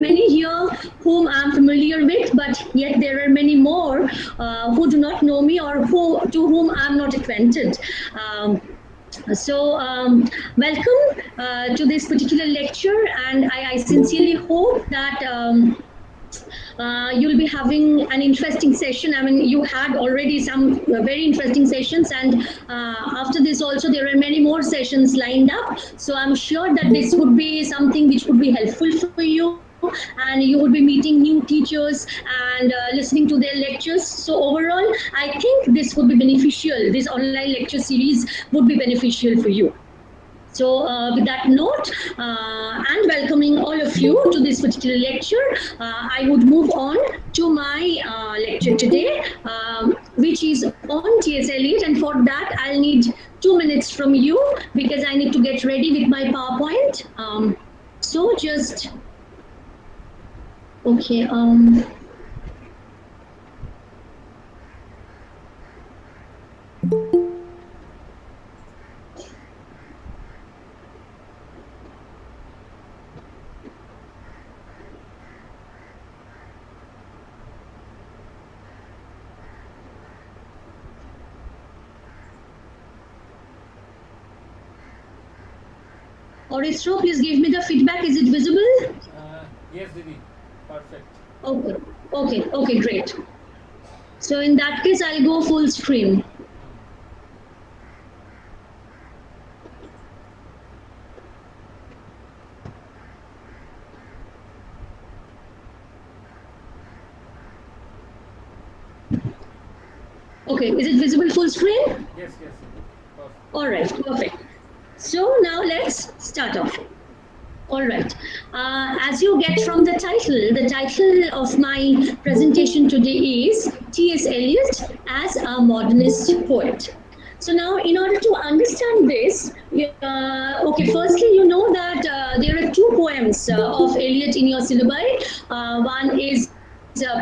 many here whom I'm familiar with, but yet there are many more who do not know me or who to whom I'm not acquainted. Um, so, welcome to this particular lecture, and I sincerely hope that you'll be having an interesting session. I mean, you had already some very interesting sessions, and after this, also, there are many more sessions lined up. So, I'm sure that this would be something which would be helpful for you, and you would be meeting new teachers and listening to their lectures. So, overall, I think this would be beneficial. This online lecture series would be beneficial for you. So, with that note, and welcoming all of you to this particular lecture, I would move on to my lecture today, which is on T.S. Eliot. And for that, I'll need 2 minutes from you because I need to get ready with my PowerPoint. So, just okay. Oristro, please give me the feedback. Is it visible? Yes, Didi. Perfect. Okay, okay, great. So in that case, I'll go full screen. Okay, is it visible full screen? Yes. Perfect. All right, perfect. So now let's start off. All right. As you get from the title of my presentation today is T.S. Eliot as a modernist poet. So now, in order to understand this, okay, firstly, you know that there are two poems of Eliot in your syllabi. One is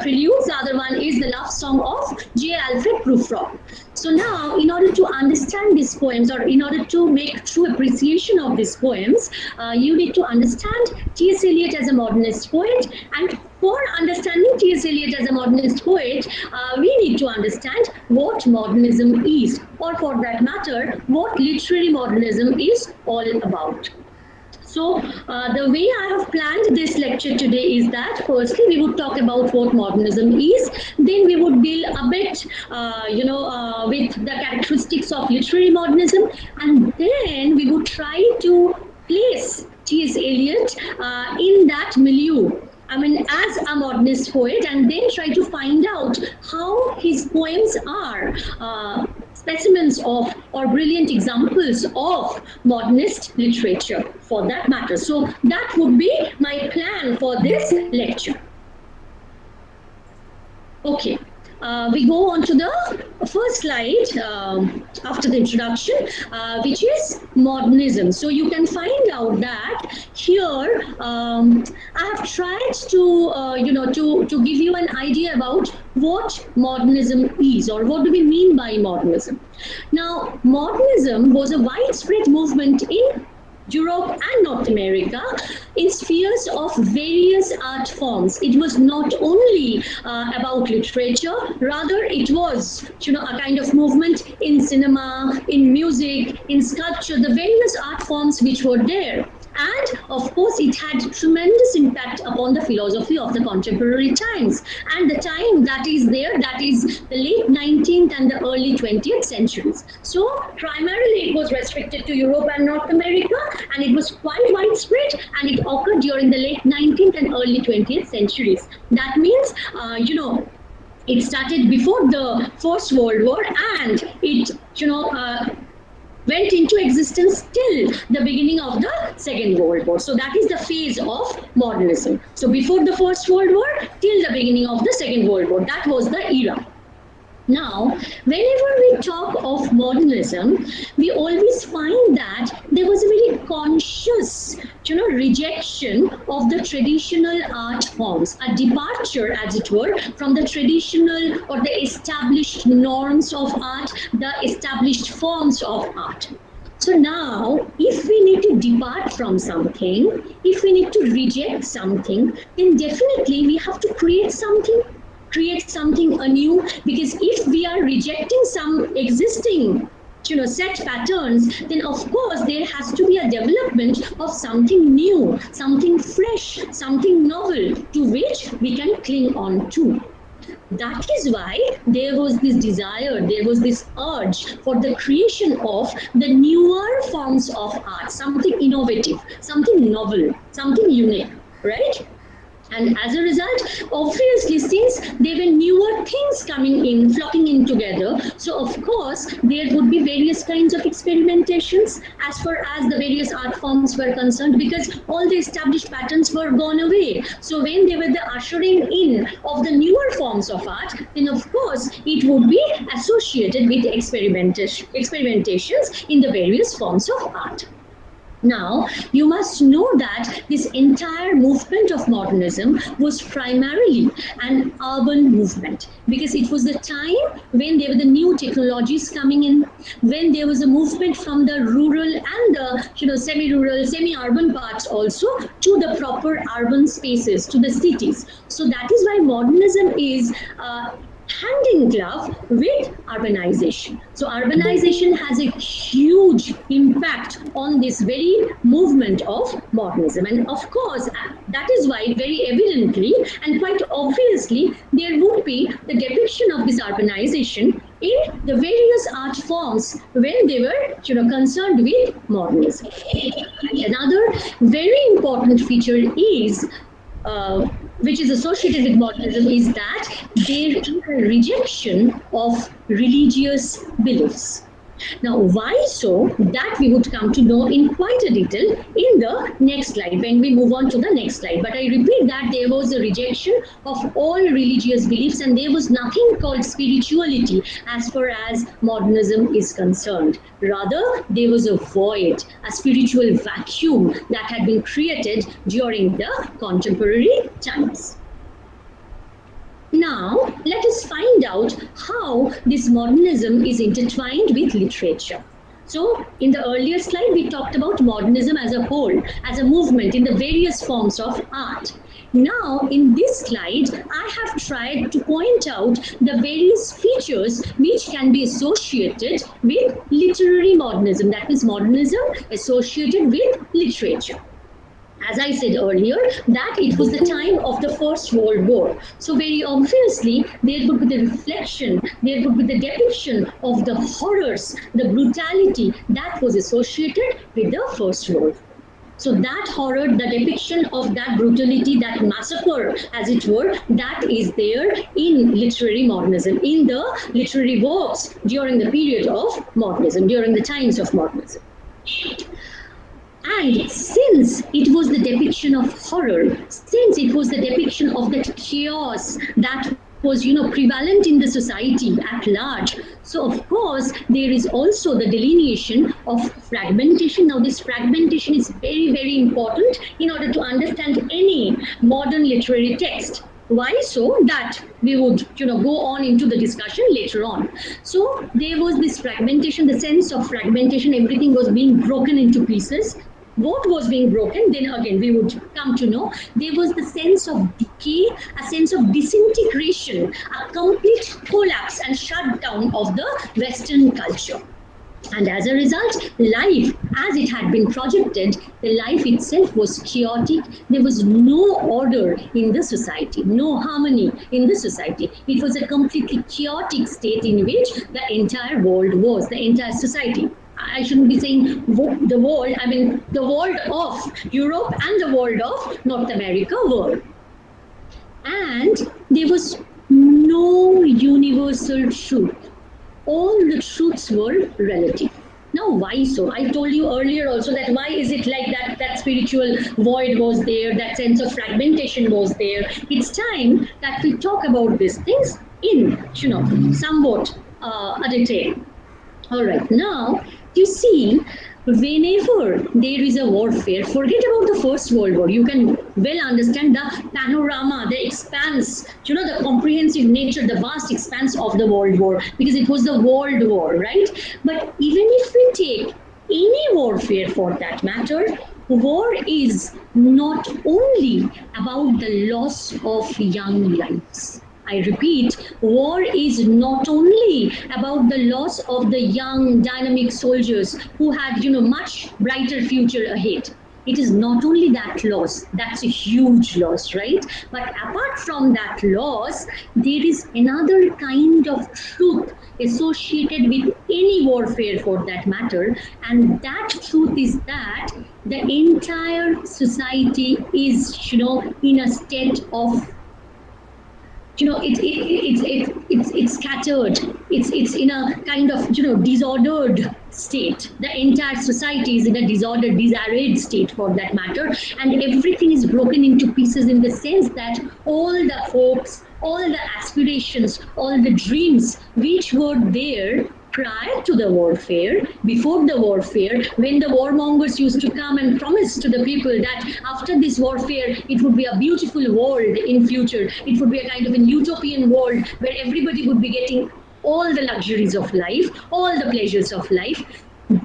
Preludes, the other one is the love song of J. Alfred Prufrock. So now, in order to understand these poems, or in order to make true appreciation of these poems, you need to understand T.S. Eliot as a modernist poet. And for understanding T.S. Eliot as a modernist poet, we need to understand what modernism is, or for that matter, what literary modernism is all about. So, the way I have planned this lecture today is that firstly we would talk about what modernism is, then we would deal a bit, with the characteristics of literary modernism, and then we would try to place T.S. Eliot in that milieu. I mean, as a modernist poet, and then try to find out how his poems are specimens of or brilliant examples of modernist literature for that matter. So that would be my plan for this lecture. Okay. We go on to the first slide after the introduction, which is modernism. So you can find out that here I have tried to give you an idea about what modernism is, or what do we mean by modernism. Now, modernism was a widespread movement in Europe and North America in spheres of various art forms. It was not only about literature, rather it was, a kind of movement in cinema, in music, in sculpture, the various art forms which were there. And of course, it had tremendous impact upon the philosophy of the contemporary times. And the time that is there, that is the late 19th and the early 20th centuries. So primarily it was restricted to Europe and North America, and it was quite widespread, and it occurred during the late 19th and early 20th centuries. That means, it started before the First World War, and it, went into existence till the beginning of the Second World War. So that is the phase of modernism. So before the First World War till the beginning of the Second World War, that was the era. Now, whenever we talk of modernism, we always find that there was a very conscious, rejection of the traditional art forms, a departure, as it were, from the traditional or the established norms of art, the established forms of art. So now, if we need to depart from something, if we need to reject something, then definitely we have to create something anew. Because if we are rejecting some existing, set patterns, then of course there has to be a development of something new, something fresh, something novel to which we can cling on to. That is why there was this desire, there was this urge for the creation of the newer forms of art, something innovative, something novel, something unique, right? And as a result, obviously, since there were newer things coming in, flocking in together, so of course, there would be various kinds of experimentations as far as the various art forms were concerned, because all the established patterns were gone away. So when they were the ushering in of the newer forms of art, then of course, it would be associated with experimentations in the various forms of art. Now, you must know that this entire movement of modernism was primarily an urban movement, because it was the time when there were the new technologies coming in, when there was a movement from the rural and the semi-rural, semi-urban parts also to the proper urban spaces, to the cities. So that is why modernism is hand in glove with urbanization. So urbanization has a huge impact on this very movement of modernism. And of course, that is why very evidently and quite obviously there would be the depiction of this urbanization in the various art forms when they were concerned with modernism. And another very important feature is which is associated with modernism, is that there is a rejection of religious beliefs. Now, why so? That we would come to know in quite a detail in the next slide, when we move on to the next slide. But I repeat that there was a rejection of all religious beliefs, and there was nothing called spirituality as far as modernism is concerned. Rather, there was a void, a spiritual vacuum that had been created during the contemporary times. Now, let us find out how this modernism is intertwined with literature. So, in the earlier slide, we talked about modernism as a whole, as a movement in the various forms of art. Now, in this slide, I have tried to point out the various features which can be associated with literary modernism, that is, modernism associated with literature. As I said earlier, that it was the time of the First World War. So very obviously, there would be the reflection, there would be the depiction of the horrors, the brutality that was associated with the First World War. So that horror, the depiction of that brutality, that massacre, as it were, that is there in literary modernism, in the literary works during the period of modernism, during the times of modernism. And since it was the depiction of horror, since it was the depiction of that chaos that was prevalent in the society at large, so of course there is also the delineation of fragmentation. Now this fragmentation is very, very important in order to understand any modern literary text. Why so? That we would go on into the discussion later on. So there was this fragmentation, the sense of fragmentation, everything was being broken into pieces. What was being broken, then again we would come to know there was the sense of decay, a sense of disintegration, a complete collapse and shutdown of the Western culture. And as a result, life, as it had been projected, the life itself was chaotic. There was no order in the society, no harmony in the society. It was a completely chaotic state in which the entire world was, the entire society. I shouldn't be saying the world, I mean the world of Europe and the world of North America were. And there was no universal truth. All the truths were relative. Now, why so? I told you earlier also that why is it like that? That spiritual void was there, that sense of fragmentation was there. It's time that we talk about these things in, somewhat a detail. All right, now you see, whenever there is a warfare, forget about the First World War. You can well understand the panorama, the expanse, the comprehensive nature, the vast expanse of the World War, because it was the World War, right? But even if we take any warfare for that matter, war is not only about the loss of young lives. I repeat, war is not only about the loss of the young, dynamic soldiers who had, much brighter future ahead. It is not only that loss, that's a huge loss, right? But apart from that loss, there is another kind of truth associated with any warfare for that matter, and that truth is that the entire society is, in a state of, it's scattered, it's in a kind of, disordered state. The entire society is in a disordered, disarrayed state for that matter, and everything is broken into pieces in the sense that all the hopes, all the aspirations, all the dreams which were there prior to the warfare, before the warfare, when the warmongers used to come and promise to the people that after this warfare, it would be a beautiful world in future. It would be a kind of an utopian world where everybody would be getting all the luxuries of life, all the pleasures of life.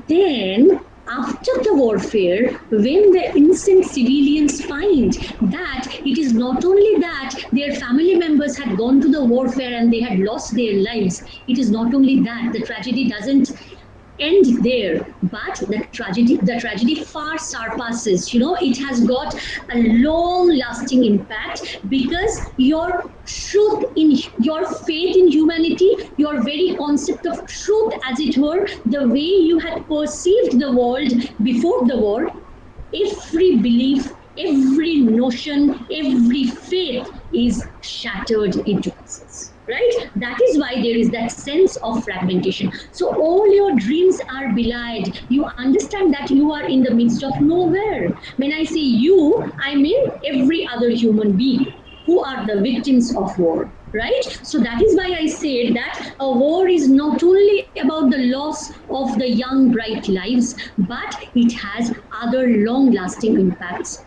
Then, after the warfare, when the innocent civilians find that it is not only that their family members had gone to the warfare and they had lost their lives, it is not only that the tragedy doesn't end there, but the tragedy far surpasses. It has got a long lasting impact, because your truth in your faith in humanity, your very concept of truth, as it were, the way you had perceived the world before the war, every belief, every notion, every faith is shattered into pieces. Right? That is why there is that sense of fragmentation. So all your dreams are belied. You understand that you are in the midst of nowhere. When I say you, I mean every other human being who are the victims of war. Right? So that is why I said that a war is not only about the loss of the young, bright lives, but it has other long-lasting impacts,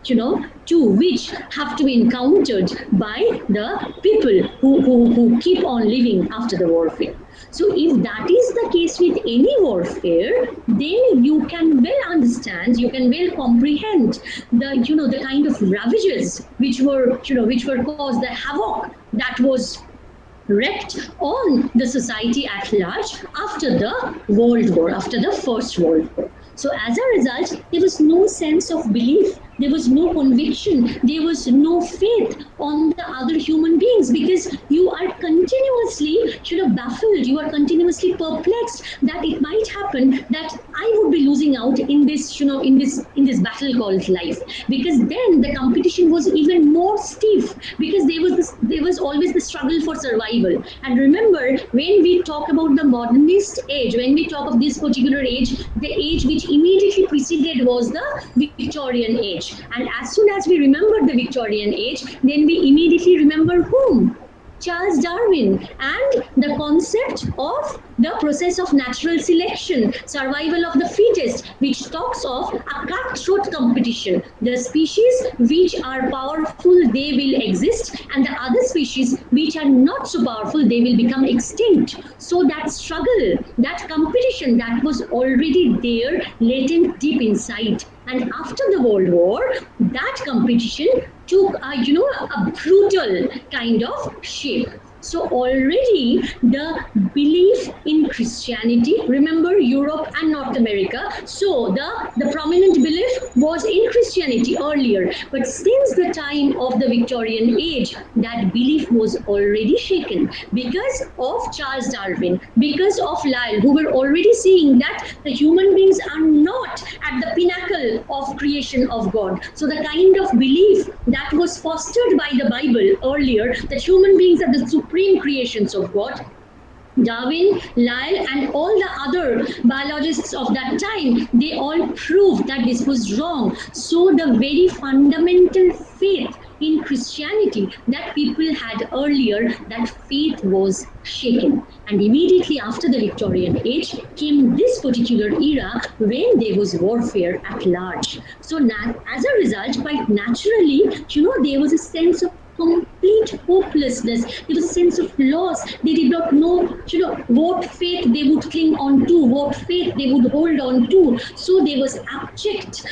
too, which have to be encountered by the people who keep on living after the warfare. So if that is the case with any warfare, then you can well understand, you can well comprehend the kind of ravages which were caused, the havoc that was wreaked on the society at large after the World War, after the First World War. So as a result, there was no sense of belief, there was no conviction, there was no faith on the other human beings, because you are continuously, baffled, you are continuously perplexed that it might happen that I would be losing out in this, in this battle called life. Because then the competition was even more stiff, because there was always the struggle for survival. And remember, when we talk about the modernist age, when we talk of this particular age, the age which immediately preceded was the Victorian age. And as soon as we remember the Victorian age, then we immediately remember whom? Charles Darwin, and the concept of the process of natural selection, survival of the fittest, which talks of a cutthroat competition. The species which are powerful, they will exist, and the other species which are not so powerful, they will become extinct. So that struggle, that competition, that was already there, latent deep inside. And after the World War, that competition took a brutal kind of shape. So already the belief in Christianity, remember Europe and North America, so the prominent belief was in Christianity earlier, but since the time of the Victorian age, that belief was already shaken because of Charles Darwin, because of Lyell, who were already seeing that the human beings are not at the pinnacle of creation of God. So the kind of belief that was fostered by the Bible earlier, that human beings are the supreme creations of God, Darwin, Lyell, and all the other biologists of that time, they all proved that this was wrong. So the very fundamental faith in Christianity that people had earlier, that faith was shaken. And immediately after the Victorian age came this particular era when there was warfare at large. So as a result, quite naturally, there was a sense of complete hopelessness hopelessness. There was a sense of loss. They did not know, what faith they would cling on to, what faith they would hold on to. So there was abject,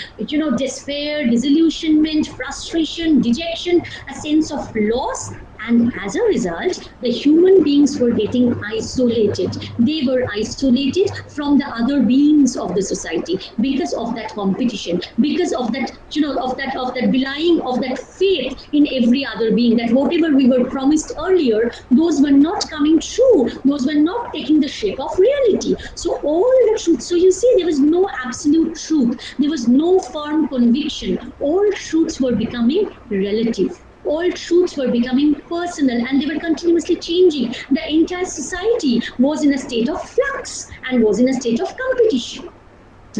despair, disillusionment, frustration, dejection, a sense of loss. And as a result, the human beings were getting isolated. They were isolated from the other beings of the society because of that competition, because of that, of that belying of that faith in every other being, that whatever we were promised earlier, those were not coming true. Those were not taking the shape of reality. So all the truth, so you see, there was no absolute truth. There was no firm conviction. All truths were becoming relative. All truths were becoming personal, and they were continuously changing. The entire society was in a state of flux and was in a state of competition.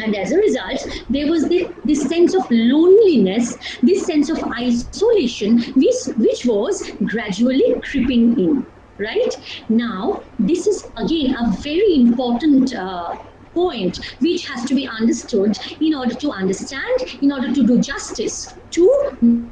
And as a result, there was this sense of loneliness, this sense of isolation, which was gradually creeping in. Right? Now, this is again a very important point which has to be understood in order to understand, in order to do justice to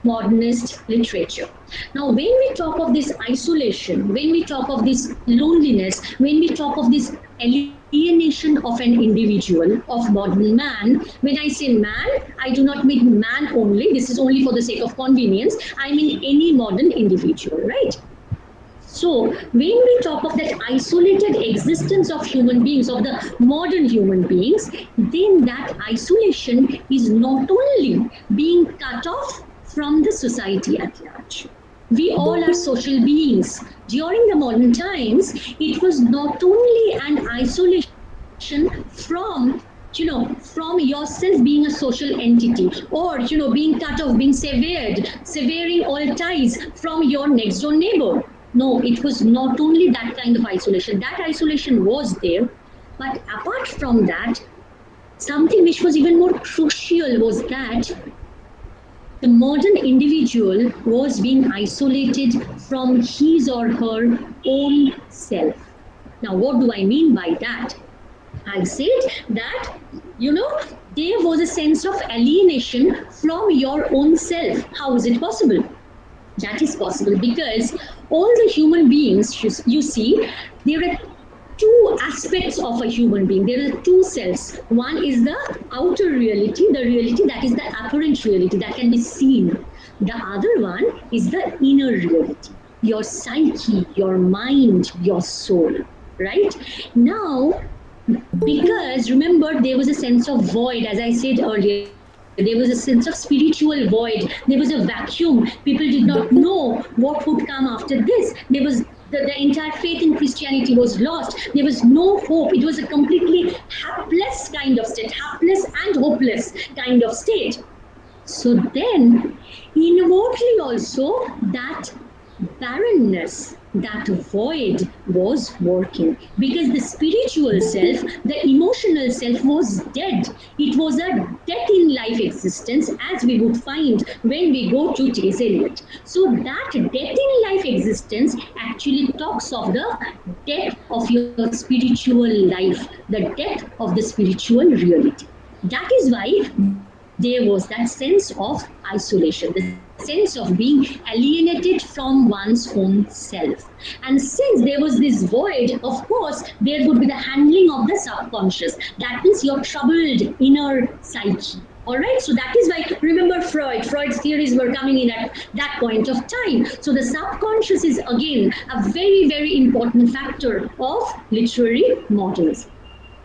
modernist literature. Now, when we talk of this isolation, when we talk of this loneliness, when we talk of this alienation of an individual, of modern man, when I say man, I do not mean man only, this is only for the sake of convenience, I mean any modern individual, right? So, when we talk of that isolated existence of human beings, of the modern human beings, then that isolation is not only being cut off from the society at large. We all are social beings. During the modern times, it was not only an isolation from from yourself being a social entity, or being cut off, being severed, severing all ties from your next door neighbor. No, it was not only that kind of isolation. That isolation was there, but apart from that, something which was even more crucial was that the modern individual was being isolated from his or her own self. Now, what do I mean by that? I said that, there was a sense of alienation from your own self. How is it possible? That is possible because all the human beings, you see, there are two aspects of a human being. There are two selves. One is the outer reality, the reality that is the apparent reality that can be seen. The other one is the inner reality, your psyche, your mind, your soul, right? Now, because remember, there was a sense of void, as I said earlier. There was a sense of spiritual void. There was a vacuum. People did not know what would come after this. There was the entire faith in Christianity was lost. There was no hope. It was a completely hapless kind of state, hapless and hopeless kind of state. So then, inwardly also, that barrenness, that void was working, because the spiritual self, the emotional self was dead. It was a death in life existence, as we would find when we go to T.S. Eliot. So that death in life existence actually talks of the death of your spiritual life, the death of the spiritual reality. That is why there was that sense of isolation, the sense of being alienated from one's own self. And since there was this void, of course, there would be the handling of the subconscious. That means your troubled inner psyche. All right, so that is why, remember Freud's theories were coming in at that point of time. So the subconscious is again a very, very important factor of literary modernism.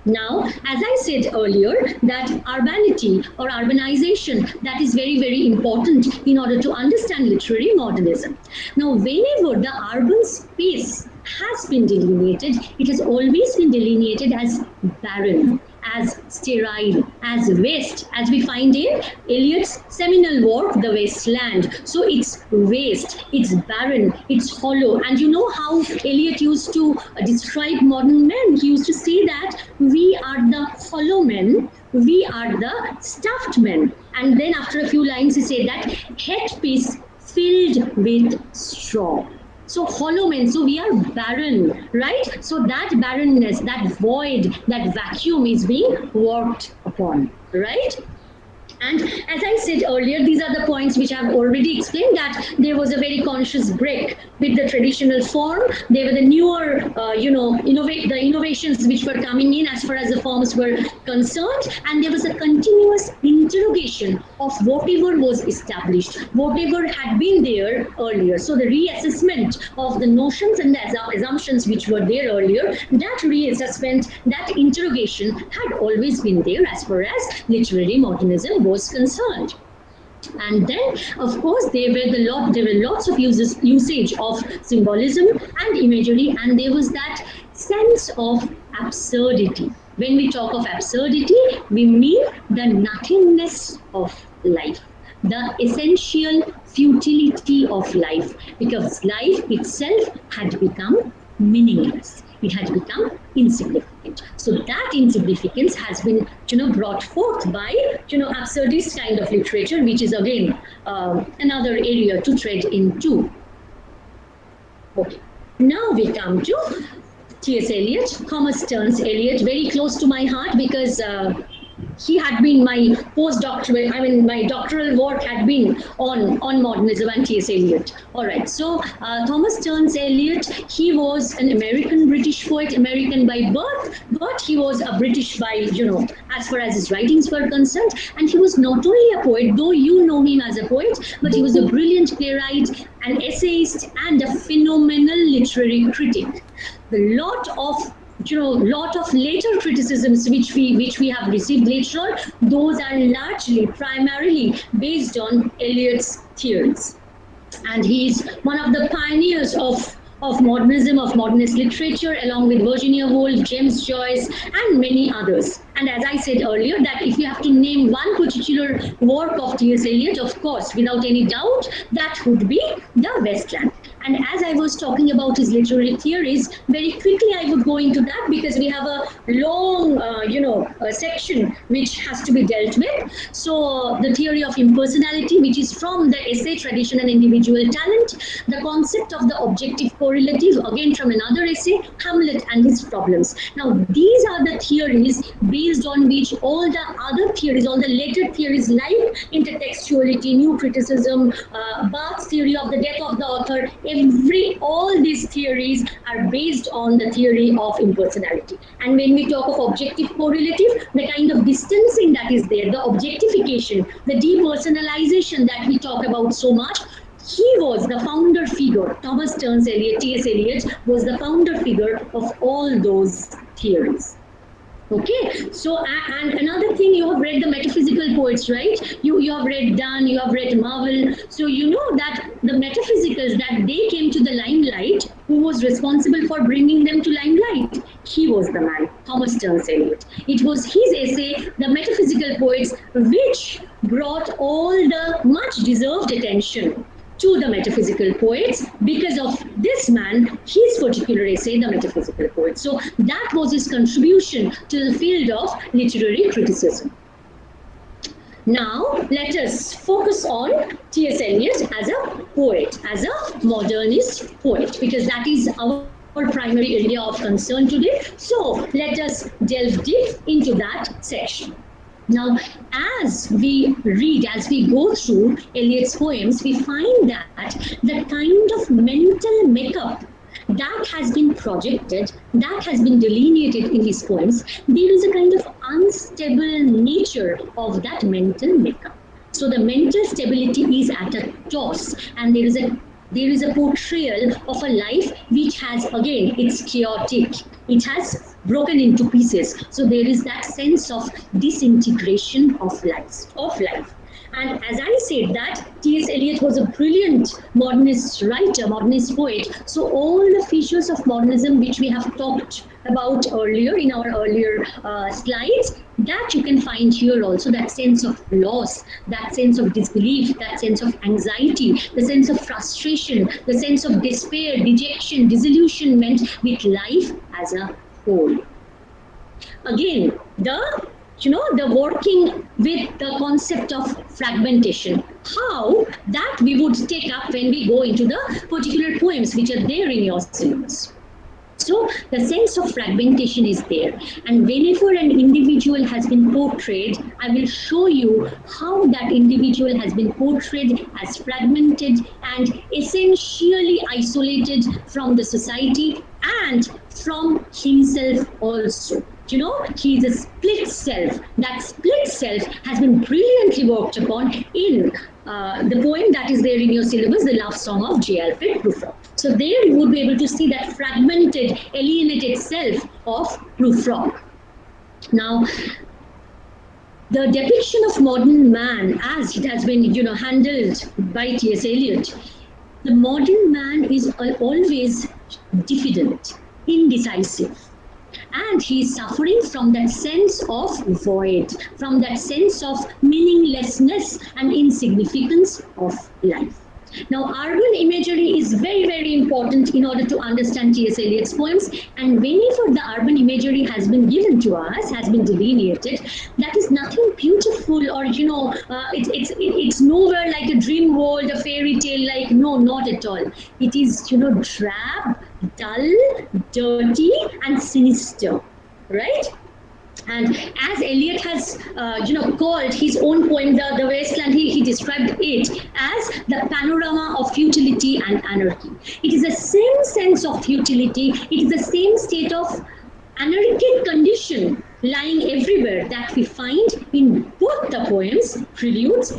Now, as I said earlier, that urbanity or urbanization, that is very, very important in order to understand literary modernism. Now, whenever the urban space has been delineated, it has always been delineated as barren, as sterile, as waste, as we find in Eliot's seminal work, The Waste Land. So it's waste, it's barren, it's hollow. And you know how Eliot used to describe modern men? He used to say that we are the hollow men, we are the stuffed men. And then after a few lines, he said that headpiece filled with straw. So hollow men, so we are barren, right? So that barrenness, that void, that vacuum is being worked upon, right? And as I said earlier, these are the points which I've already explained, that there was a very conscious break with the traditional form. There were the newer, the innovations which were coming in as far as the forms were concerned, and there was a continuous interrogation of whatever was established, whatever had been there earlier. So the reassessment of the notions and the assumptions which were there earlier, that reassessment, that interrogation had always been there as far as literary modernism was concerned. And then, of course, there were lots of usage of symbolism and imagery, and there was that sense of absurdity. When we talk of absurdity, we mean the nothingness of life, the essential futility of life, because life itself had become meaningless. It had become insignificant. So that insignificance has been, brought forth by, absurdist kind of literature, which is again another area to tread into. Okay. Now we come to T.S. Eliot, Thomas Stearns Eliot, very close to my heart, because he had been my postdoctoral, my doctoral work had been on modernism and T.S. Eliot. All right, so Thomas Stearns Eliot, he was an American-British poet, American by birth, but he was a British by, as far as his writings were concerned. And he was not only a poet, though you know him as a poet, but he was a brilliant playwright, an essayist, and a phenomenal literary critic. The lot of later criticisms which we have received later on, those are largely, primarily based on Eliot's theories. And he is one of the pioneers of modernism, of modernist literature, along with Virginia Woolf, James Joyce, and many others. And as I said earlier, that if you have to name one particular work of T.S. Eliot, of course, without any doubt, that would be The Wasteland. And as I was talking about his literary theories, very quickly I would go into that, because we have a long, section which has to be dealt with. So the theory of impersonality, which is from the essay Tradition and Individual Talent, the concept of the objective correlative, again from another essay, Hamlet and His Problems. Now, these are the theories based on which all the other theories, all the later theories like intertextuality, new criticism, Barthes' theory of the death of the author, all these theories are based on the theory of impersonality. And when we talk of objective correlative, the kind of distancing that is there, the objectification, the depersonalization that we talk about so much, he was the founder figure. Thomas Stearns Eliot, T.S. Eliot, was the founder figure of all those theories. Okay, so and another thing, you have read the metaphysical poets, right? You have read Donne, you have read Marvel, so you know that the metaphysicals, that they came to the limelight, who was responsible for bringing them to limelight? He was the man, Thomas Stearns Eliot. It was his essay, The Metaphysical Poets, which brought all the much deserved attention to the metaphysical poets because of this man, his particular essay, The Metaphysical Poets. So that was his contribution to the field of literary criticism. Now, let us focus on T.S. Eliot as a poet, as a modernist poet, because that is our primary area of concern today. So let us delve deep into that section. Now, as we read, as we go through Eliot's poems, we find that the kind of mental makeup that has been projected, that has been delineated in his poems, there is a kind of unstable nature of that mental makeup. So the mental stability is at a toss, and there is a portrayal of a life which has, again, it's chaotic. It has broken into pieces. So there is that sense of disintegration of life. And as I said that T.S. Eliot was a brilliant modernist writer, modernist poet. So all the features of modernism which we have talked about earlier in our earlier slides, that you can find here also, that sense of loss, that sense of disbelief, that sense of anxiety, the sense of frustration, the sense of despair, dejection, disillusionment with life as a whole. Again, the working with the concept of fragmentation, how that we would take up when we go into the particular poems which are there in your syllabus. So the sense of fragmentation is there. And whenever an individual has been portrayed, I will show you how that individual has been portrayed as fragmented and essentially isolated from the society and from himself also. You know, he is a split self. That split self has been brilliantly worked upon in the poem that is there in your syllabus, The Love Song of J. Alfred Prufrock. So there you would be able to see that fragmented, alienated self of Prufrock. Now, the depiction of modern man as it has been, handled by T.S. Eliot, the modern man is always diffident, indecisive. And he is suffering from that sense of void, from that sense of meaninglessness and insignificance of life. Now, urban imagery is very, very important in order to understand T.S. Eliot's poems. And whenever the urban imagery has been given to us, has been delineated, that is nothing beautiful or, it's nowhere like a dream world, a fairy tale, like, no, not at all. It is, drab, dull, dirty, and sinister, right? And as Eliot has, called his own poem, The Wasteland, he described it as the panorama of futility and anarchy. It is the same sense of futility, it is the same state of anarchic condition lying everywhere that we find in both the poems, Preludes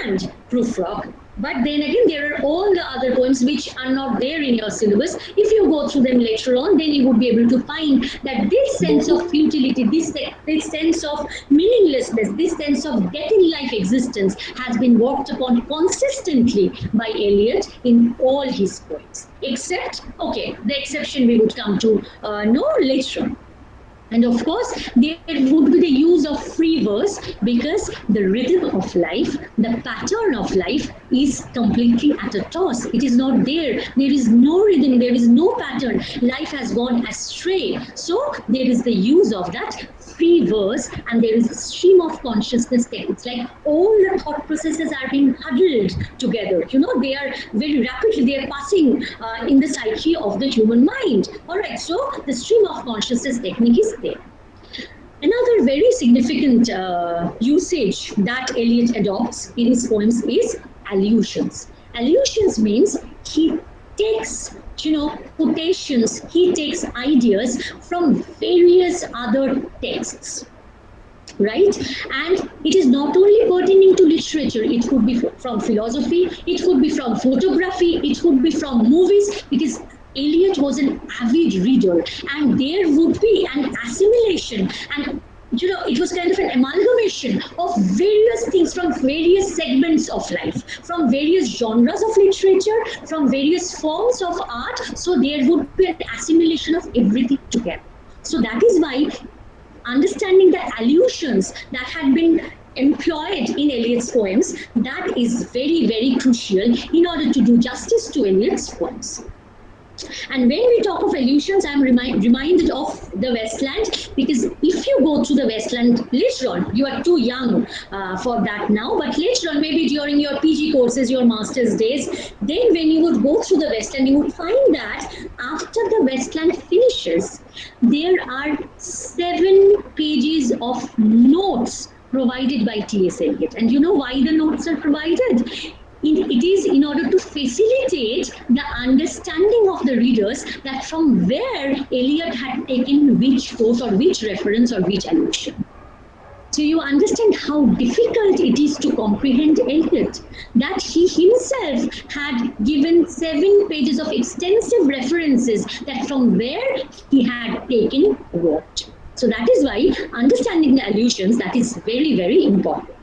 and Prufrock. But then again, there are all the other poems which are not there in your syllabus. If you go through them later on, then you would be able to find that this sense of futility, this sense of meaninglessness, this sense of death in life existence has been worked upon consistently by Eliot in all his poems. Except, the exception we would come to later on. And of course, there would be the use of free verse because the rhythm of life, the pattern of life is completely at a toss. It is not there. There is no rhythm. There is no pattern. Life has gone astray. So there is the use of that free verse and there is a stream of consciousness there. It's like all the thought processes are being huddled together. They are very rapidly, they are passing in the psyche of the human mind. All right, so the stream of consciousness technique is there. Another very significant usage that Eliot adopts in his poems is allusions. Allusions means he takes quotations, he takes ideas from various other texts, right? And it is not only pertaining to literature, it could be from philosophy, it could be from photography, it could be from movies, because Eliot was an avid reader and there would be an assimilation and it was kind of an amalgamation of various things from various segments of life, from various genres of literature, from various forms of art. So there would be an assimilation of everything together. So that is why understanding the allusions that had been employed in Eliot's poems, that is very, very crucial in order to do justice to Eliot's poems. And when we talk of allusions, I'm reminded of the Wasteland, because if you go to the Wasteland later on, you are too young for that now, but later on, maybe during your PG courses, your master's days, then when you would go through the Wasteland, you would find that after the Wasteland finishes, there are 7 pages of notes provided by T.S. Eliot. And you know why the notes are provided? It is in order to facilitate the understanding of the readers that from where Eliot had taken which quote or which reference or which allusion. So you understand how difficult it is to comprehend Eliot, that he himself had given 7 pages of extensive references that from where he had taken what. So that is why understanding the allusions, that is very, very important.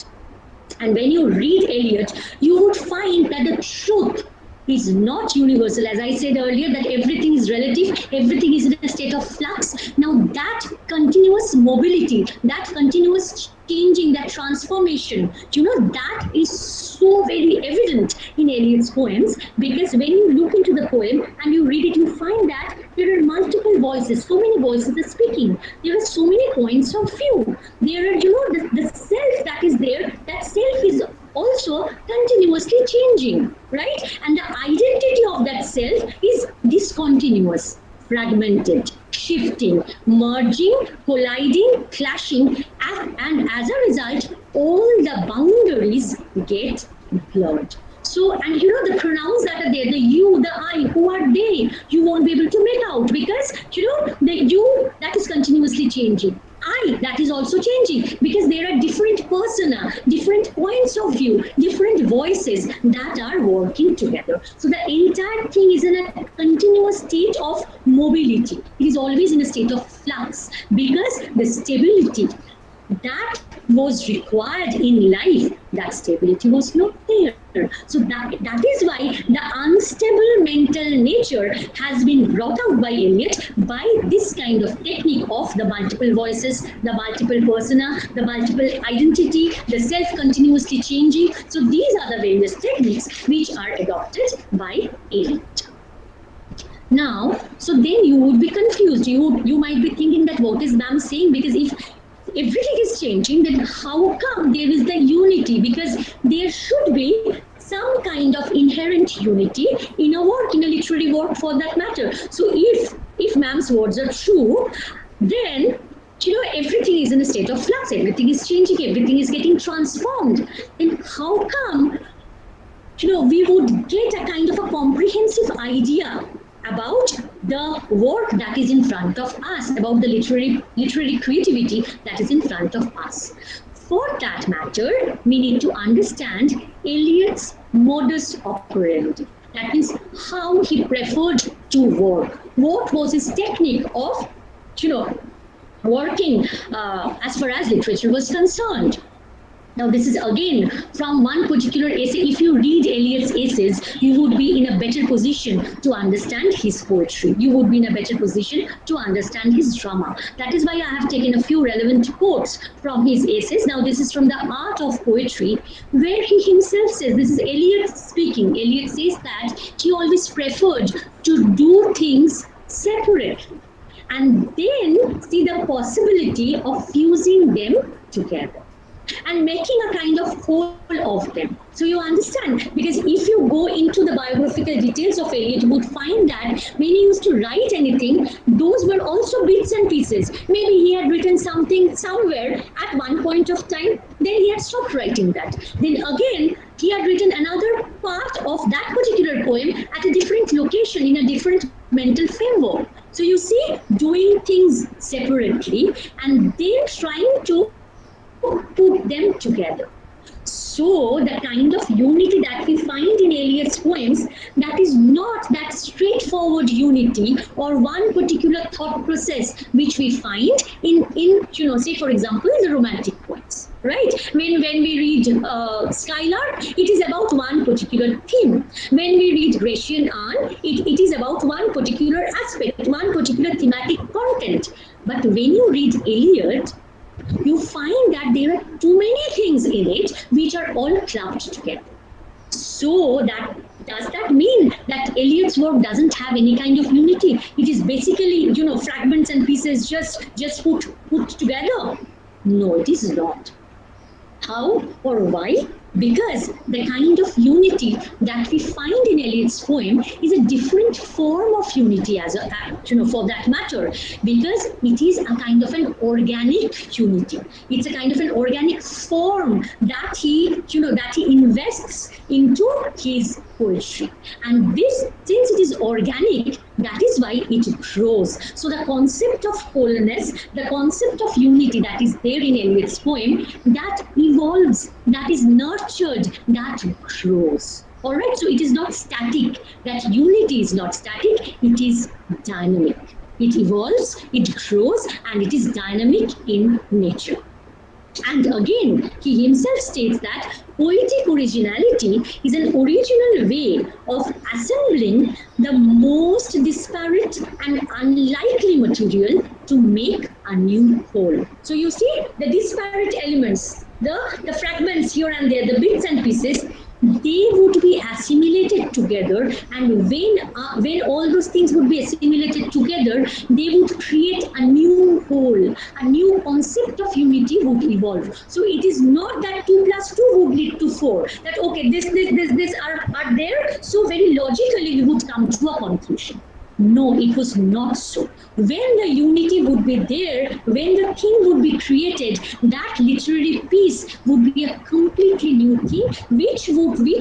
And when you read Eliot, you would find that the truth is not universal. As I said earlier, that everything is relative, everything is in a state of flux. Now that continuous mobility, that continuous changing, that transformation, that is so very evident in Eliot's poems, because when you look into the poem and you read it, you find that there are multiple voices, so many voices are speaking. There are so many points of view. There are, the self that is there, that self is also continuously changing, right? And the identity of that self is discontinuous. fragmented, shifting, merging, colliding, clashing, and as a result, all the boundaries get blurred. So, and you know, the pronouns that are there, the you, the I, who are they, you won't be able to make out because, you know, the you, that is continuously changing. I, that is also changing because there are different persona, different points of view, different voices that are working together. So the entire thing is in a continuous state of mobility. It is always in a state of flux because the stability that was required in life, that stability was not there. So that is why the unstable mental nature has been brought out by Eliot by this kind of technique of the multiple voices, the multiple persona, the multiple identity, the self continuously changing. So these are the various techniques which are adopted by Eliot. Now, so then you would be confused. You might be thinking that what is Ma'am saying? Because if everything is changing, then how come there is the unity? Because there should be some kind of inherent unity in a work, in a literary work for that matter. So if Ma'am's words are true, then you know everything is in a state of flux, everything is changing, everything is getting transformed. Then how come you know we would get a kind of a comprehensive idea about the work that is in front of us, about the literary creativity that is in front of us? For that matter, we need to understand Eliot's modus operandi. That means how he preferred to work. What was his technique of, you know, working as far as literature was concerned? Now, this is again from one particular essay. If you read Eliot's essays, you would be in a better position to understand his poetry. You would be in a better position to understand his drama. That is why I have taken a few relevant quotes from his essays. Now, this is from The Art of Poetry, where he himself says, this is Eliot speaking. Eliot says that he always preferred to do things separately and then see the possibility of fusing them together and making a kind of whole of them. So you understand, because if you go into the biographical details of Eliot, you would find that when he used to write anything, those were also bits and pieces. Maybe he had written something somewhere at one point of time, then he had stopped writing that. Then again, he had written another part of that particular poem at a different location, in a different mental framework. So you see, doing things separately and then trying to put them together. So the kind of unity that we find in Eliot's poems, that is not that straightforward unity or one particular thought process which we find in you know, say for example, in the romantic poems, right? When we read Skylark, it is about one particular theme. When we read Grecian Urn, it is about one particular aspect, one particular thematic content. But when you read Eliot, you find that there are too many things in it which are all clubbed together. So that does that mean that Eliot's work doesn't have any kind of unity? It is basically, you know, fragments and pieces just put together? No, it is not. How or why? Because the kind of unity that we find in Eliot's poem is a different form of unity, as a, you know, for that matter, because it is a kind of an organic unity. It's a kind of an organic form that he, you know, that he invests into his poetry. And this, since it is organic, that is why it grows. So the concept of wholeness, the concept of unity that is there in Eliot's poem, that evolves, that is nurtured, that grows. All right, so it is not static. That unity is not static, it is dynamic. It evolves, it grows, and it is dynamic in nature. And again, he himself states that poetic originality is an original way of assembling the most disparate and unlikely material to make a new whole. So you see, the disparate elements, the fragments here and there, the bits and pieces, they would be assimilated together, and when all those things would be assimilated together, they would create a new whole, a new concept of unity would evolve. So it is not that 2 plus 2 would lead to 4, that okay, this are there, so very logically we would come to a conclusion. No, it was not so. When the unity would be there, when the thing would be created, that literary piece would be a completely new thing, which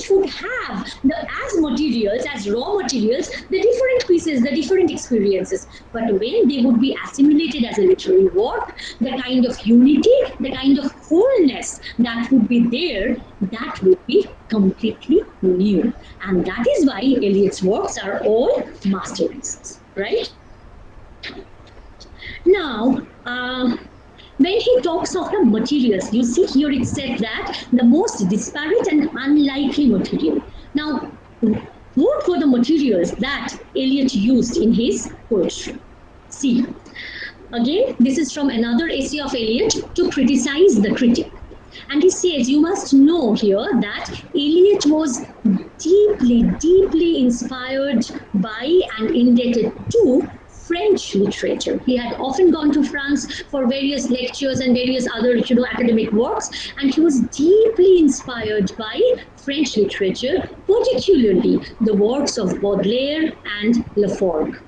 would have the as materials, as raw materials, the different pieces, the different experiences. But when they would be assimilated as a literary work, the kind of unity, the kind of wholeness that would be there, that would be completely new. And that is why Eliot's works are all masterpieces, right? Now, when he talks of the materials, you see here it said that the most disparate and unlikely material. Now, what were the materials that Eliot used in his poetry? See, again, this is from another essay of Eliot, To Criticize the Critic. And he says, you must know here that Eliot was deeply, deeply inspired by and indebted to French literature. He had often gone to France for various lectures and various other, academic works, and he was deeply inspired by French literature, particularly the works of Baudelaire and Laforgue.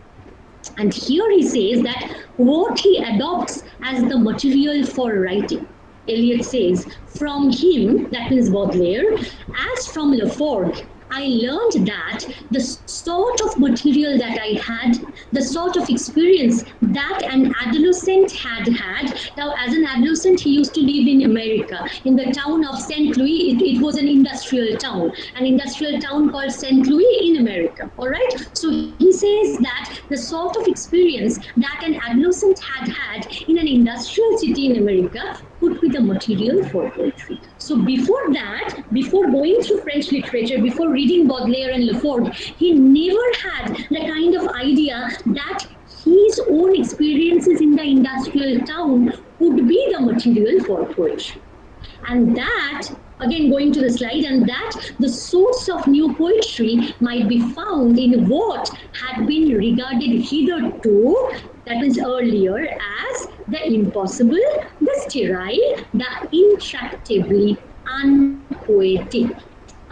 And here he says that what he adopts as the material for writing, Eliot says, from him, that means Baudelaire, as from Laforgue, I learned that the sort of material that I had, the sort of experience that an adolescent had. Now, as an adolescent, he used to live in America, in the town of St. Louis. It was an industrial town called St. Louis in America. All right. So he says that the sort of experience that an adolescent had in an industrial city in America would be the material for poetry. So before that, before going through French literature, before reading Baudelaire and Laforgue, he never had the kind of idea that his own experiences in the industrial town would be the material for poetry. And that, again going to the slide, and that the source of new poetry might be found in what had been regarded hitherto, that means earlier, as the impossible, the sterile, the intractably unpoetic.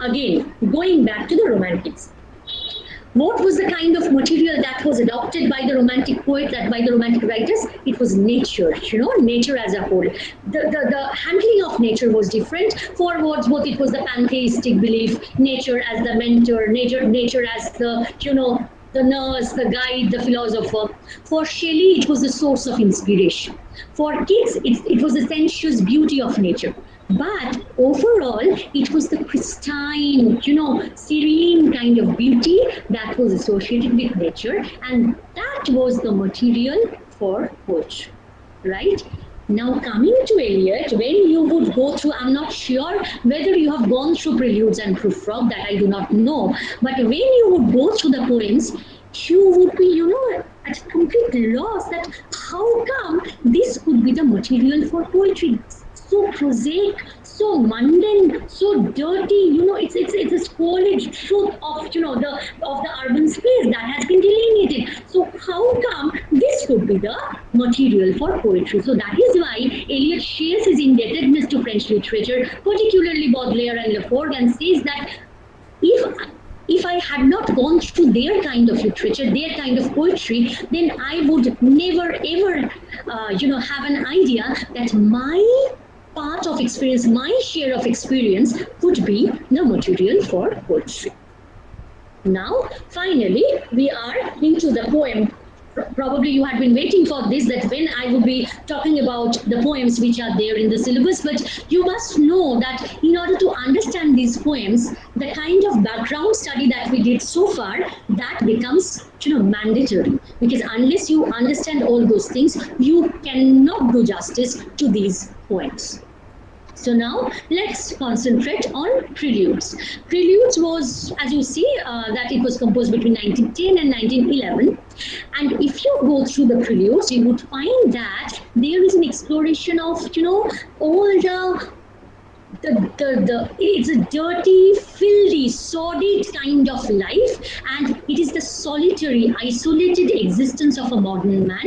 Again, going back to the Romantics. What was the kind of material that was adopted by the Romantic poets, by the Romantic writers? It was nature, nature as a whole. The handling of nature was different. For Wordsworth, it was the pantheistic belief, nature as the mentor, nature as the, the nurse, the guide, the philosopher. For Shelley, it was the source of inspiration. For Keats, it was the sensuous beauty of nature. But overall, it was the pristine, serene kind of beauty that was associated with nature, and that was the material for poetry, right? Now, coming to Eliot, when you would go through, I'm not sure whether you have gone through Preludes and Prufrock, that I do not know, but when you would go through the poems, you would be, at a complete loss that how come this could be the material for poetry? So prosaic, so mundane, so dirty. It's a squalid truth of the urban space that has been delineated. So how come this could be the material for poetry? So that is why Eliot shares his indebtedness to French literature, particularly Baudelaire and Laforgue, and says that if I had not gone through their kind of literature, their kind of poetry, then I would never ever, have an idea that my part of experience, my share of experience would be the material for poetry. Now, finally, we are into the poem. Probably you had been waiting for this, that when I would be talking about the poems which are there in the syllabus, but you must know that in order to understand these poems, the kind of background study that we did so far, that becomes mandatory, because unless you understand all those things, you cannot do justice to these poems. So now let's concentrate on Preludes. Preludes was, as you see, that it was composed between 1910 and 1911. And if you go through the Preludes, you would find that there is an exploration of, all it's a dirty, filthy, sordid kind of life, and it is the solitary, isolated existence of a modern man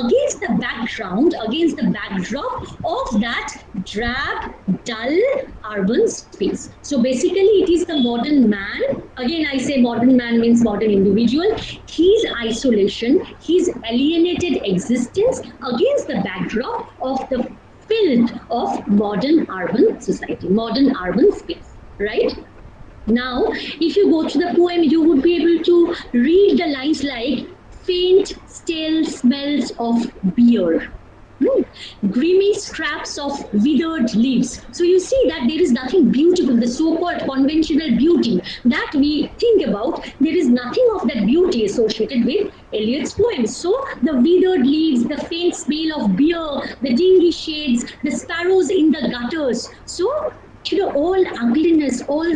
against the background, against the backdrop of that drab, dull urban space. So basically it is the modern man. Again I say modern man means modern individual. His isolation, his alienated existence against the backdrop of the filth of modern urban society, modern urban space, right? Now, if you go to the poem, you would be able to read the lines like faint, stale smells of beer. Grimy scraps of withered leaves. So you see that there is nothing beautiful, the so-called conventional beauty that we think about, there is nothing of that beauty associated with Eliot's poems. So the withered leaves, the faint smell of beer, the dingy shades, the sparrows in the gutters. So all ugliness, all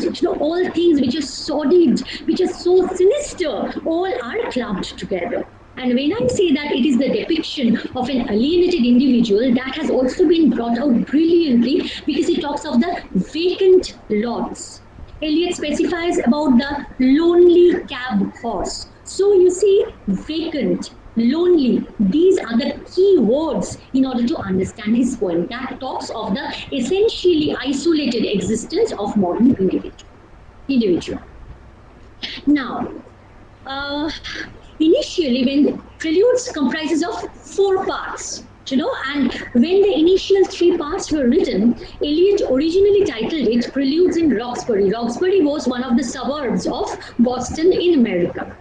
things which are sordid, which are so sinister, all are clubbed together. And when I say that it is the depiction of an alienated individual, that has also been brought out brilliantly because it talks of the vacant lots. Eliot specifies about the lonely cab horse. So you see, vacant, lonely, these are the key words in order to understand his poem. That talks of the essentially isolated existence of modern individual. Now, initially when preludes comprises of 4 parts, and when the initial 3 parts were written, Eliot originally titled it Preludes in Roxbury. Roxbury was one of the suburbs of Boston in America.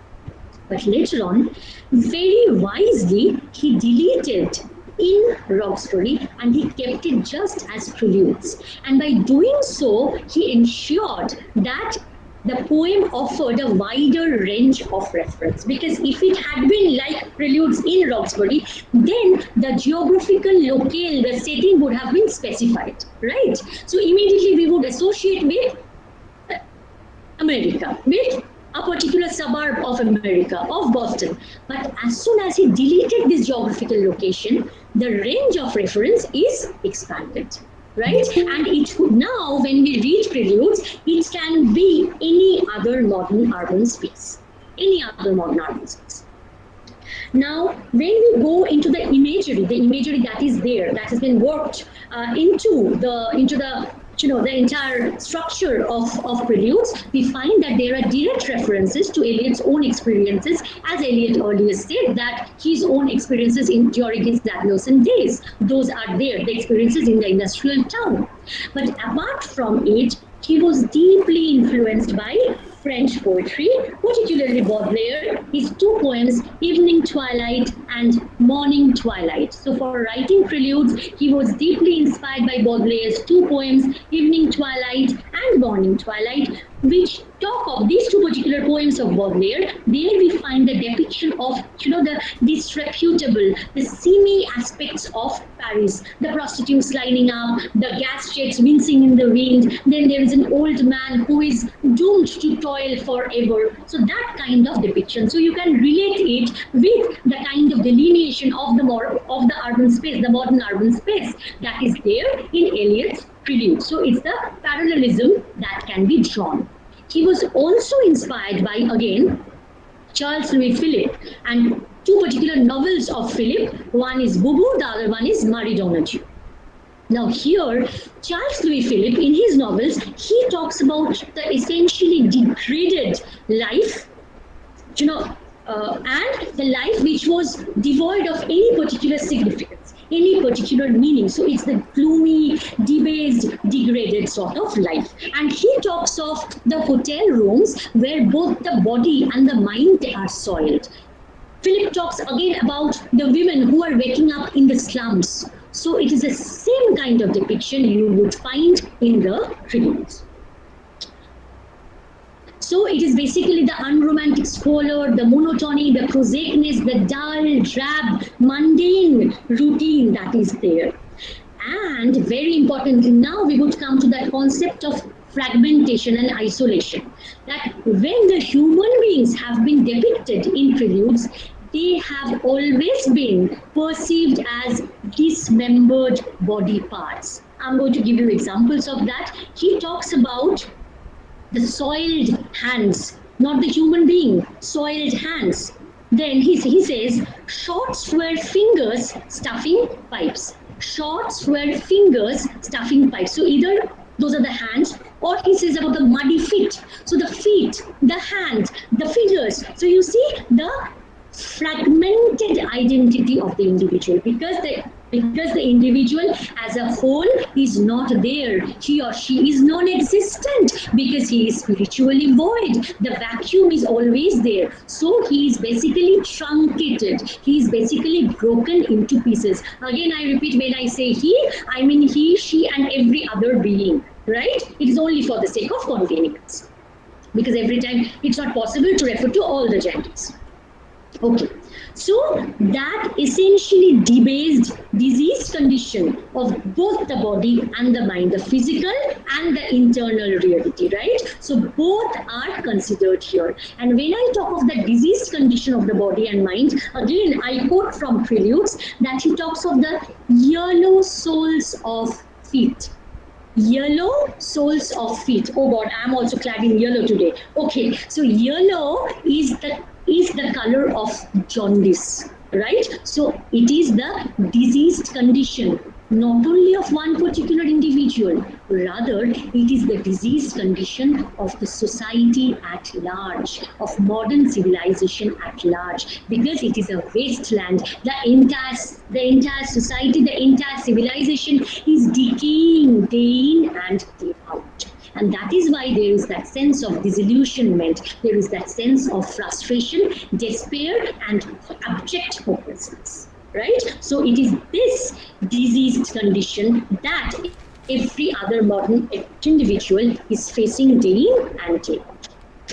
But later on, very wisely, he deleted in Roxbury and he kept it just as preludes. And by doing so, he ensured that the poem offered a wider range of reference, because if it had been like preludes in Roxbury, then the geographical locale, the setting would have been specified, right? So immediately we would associate with America, with a particular suburb of America, of Boston. But as soon as he deleted this geographical location, the range of reference is expanded, right? And it now, when we read preludes, it can be any other modern urban space, any other modern urban space. Now, when we go into the imagery that is there, that has been worked into the entire structure of preludes, we find that there are direct references to Eliot's own experiences, as Eliot earlier said that his own experiences during his adolescent days, those are there, the experiences in the industrial town. But apart from it, he was deeply influenced by French poetry, particularly Baudelaire, his 2 poems, Evening Twilight and Morning Twilight. So for writing preludes, he was deeply inspired by Baudelaire's 2 poems, Evening Twilight and Morning Twilight, which talk of these 2 particular poems of Baudelaire. There we find the depiction of, the disreputable, the seamy aspects of Paris, the prostitutes lining up, the gas jets wincing in the wind, then there is an old man who is doomed to toil forever. So that kind of depiction. So you can relate it with the kind of delineation of the urban space, the modern urban space that is there in Eliot's prelude. So it's the parallelism that can be drawn. He was also inspired by, again, Charles Louis Philippe, and 2 particular novels of Philippe. One is Bubu, the other one is Marie Donadieu. Now here, Charles Louis Philippe, in his novels, he talks about the essentially degraded life, and the life which was devoid of any particular significance, any particular meaning. So it's the gloomy, debased, degraded sort of life. And he talks of the hotel rooms where both the body and the mind are soiled. Philip talks again about the women who are waking up in the slums. So it is the same kind of depiction you would find in the preludes. So it is basically the unromantic squalor, the monotony, the prosaicness, the dull, drab, mundane routine that is there. And very importantly, now we would come to that concept of fragmentation and isolation. That when the human beings have been depicted in preludes, they have always been perceived as dismembered body parts. I'm going to give you examples of that. He talks about the soiled hands, not the human being, soiled hands. Then he says, short square fingers stuffing pipes. short square fingers stuffing pipes. So either those are the hands, or he says about the muddy feet. So the feet, the hands, the fingers. So you see the fragmented identity of the individual, because the individual as a whole is not there. He or she is non-existent because he is spiritually void. The vacuum is always there. So he is basically truncated. He is basically broken into pieces. Again, I repeat, when I say he, I mean he, she, and every other being, right? It is only for the sake of convenience, because every time it's not possible to refer to all the genders. Okay, so that essentially debased disease condition of both the body and the mind, the physical and the internal reality, right? So both are considered here. And when I talk of the diseased condition of the body and mind, again, I quote from Preludes that he talks of the yellow soles of feet. Yellow soles of feet. Oh God, I'm also clad in yellow today. Okay, so yellow is the color of jaundice, right? So it is the diseased condition, not only of one particular individual, rather it is the diseased condition of the society at large, of modern civilization at large, because it is a wasteland. The entire society, the entire civilization is decaying day in and day out. And that is why there is that sense of disillusionment, there is that sense of frustration, despair, and abject hopelessness, right? So it is this diseased condition that every other modern individual is facing day in and day out.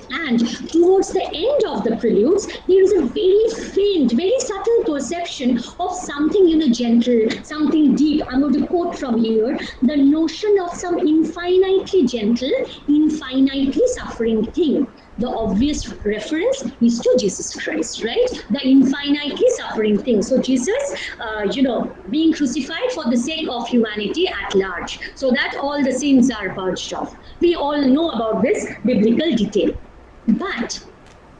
And towards the end of the Preludes, there is a very faint, very subtle perception of something, gentle, something deep. I'm going to quote from here, the notion of some infinitely gentle, infinitely suffering thing. The obvious reference is to Jesus Christ, right? The infinitely suffering thing. So Jesus, being crucified for the sake of humanity at large, so that all the sins are purged off. We all know about this biblical detail. But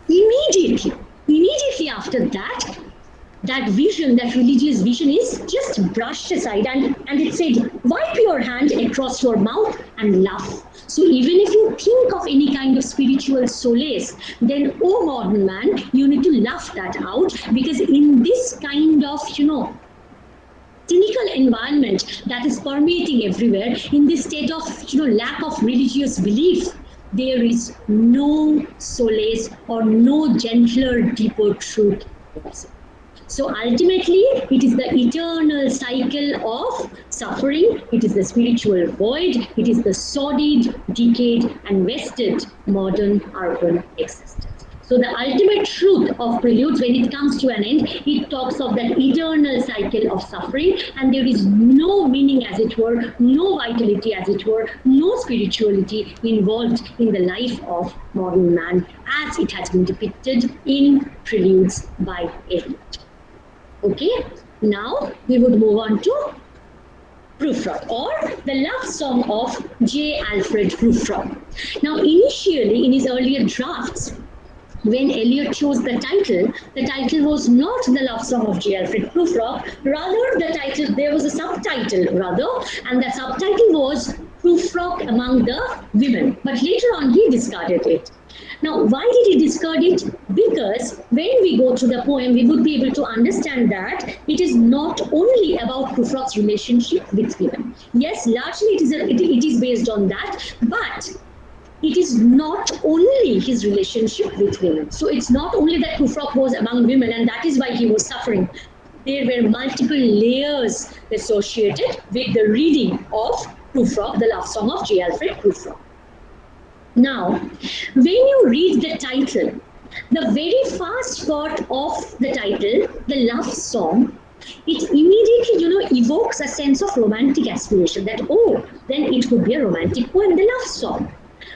immediately after that, that vision, that religious vision is just brushed aside, and it said, wipe your hand across your mouth and laugh. So even if you think of any kind of spiritual solace, then, oh modern man, you need to laugh that out, because in this kind of, cynical environment that is permeating everywhere, in this state of, lack of religious belief, there is no solace or no gentler, deeper truth possible. So ultimately, it is the eternal cycle of suffering, it is the spiritual void, it is the sordid, decayed, and wasted modern urban existence. So the ultimate truth of Preludes, when it comes to an end, it talks of that eternal cycle of suffering, and there is no meaning, as it were, no vitality, as it were, no spirituality involved in the life of modern man, as it has been depicted in Preludes by Eliot. Okay, now we would move on to Prufrock, or the love song of J. Alfred Prufrock. Now, initially, in his earlier drafts, when Eliot chose the title was not the love song of J. Alfred Prufrock, rather the title, there was a subtitle rather, and the subtitle was Prufrock Among the Women. But later on he discarded it. Now, why did he discard it? Because when we go to the poem, we would be able to understand that it is not only about Prufrock's relationship with women. Yes, largely it is based on that, but it is not only his relationship with women. So it's not only that Prufrock was among women and that is why he was suffering. There were multiple layers associated with the reading of Prufrock, the love song of J. Alfred Prufrock. Now, when you read the title, the very first part of the title, the love song, it immediately, evokes a sense of romantic aspiration that, oh, then it could be a romantic poem, the love song.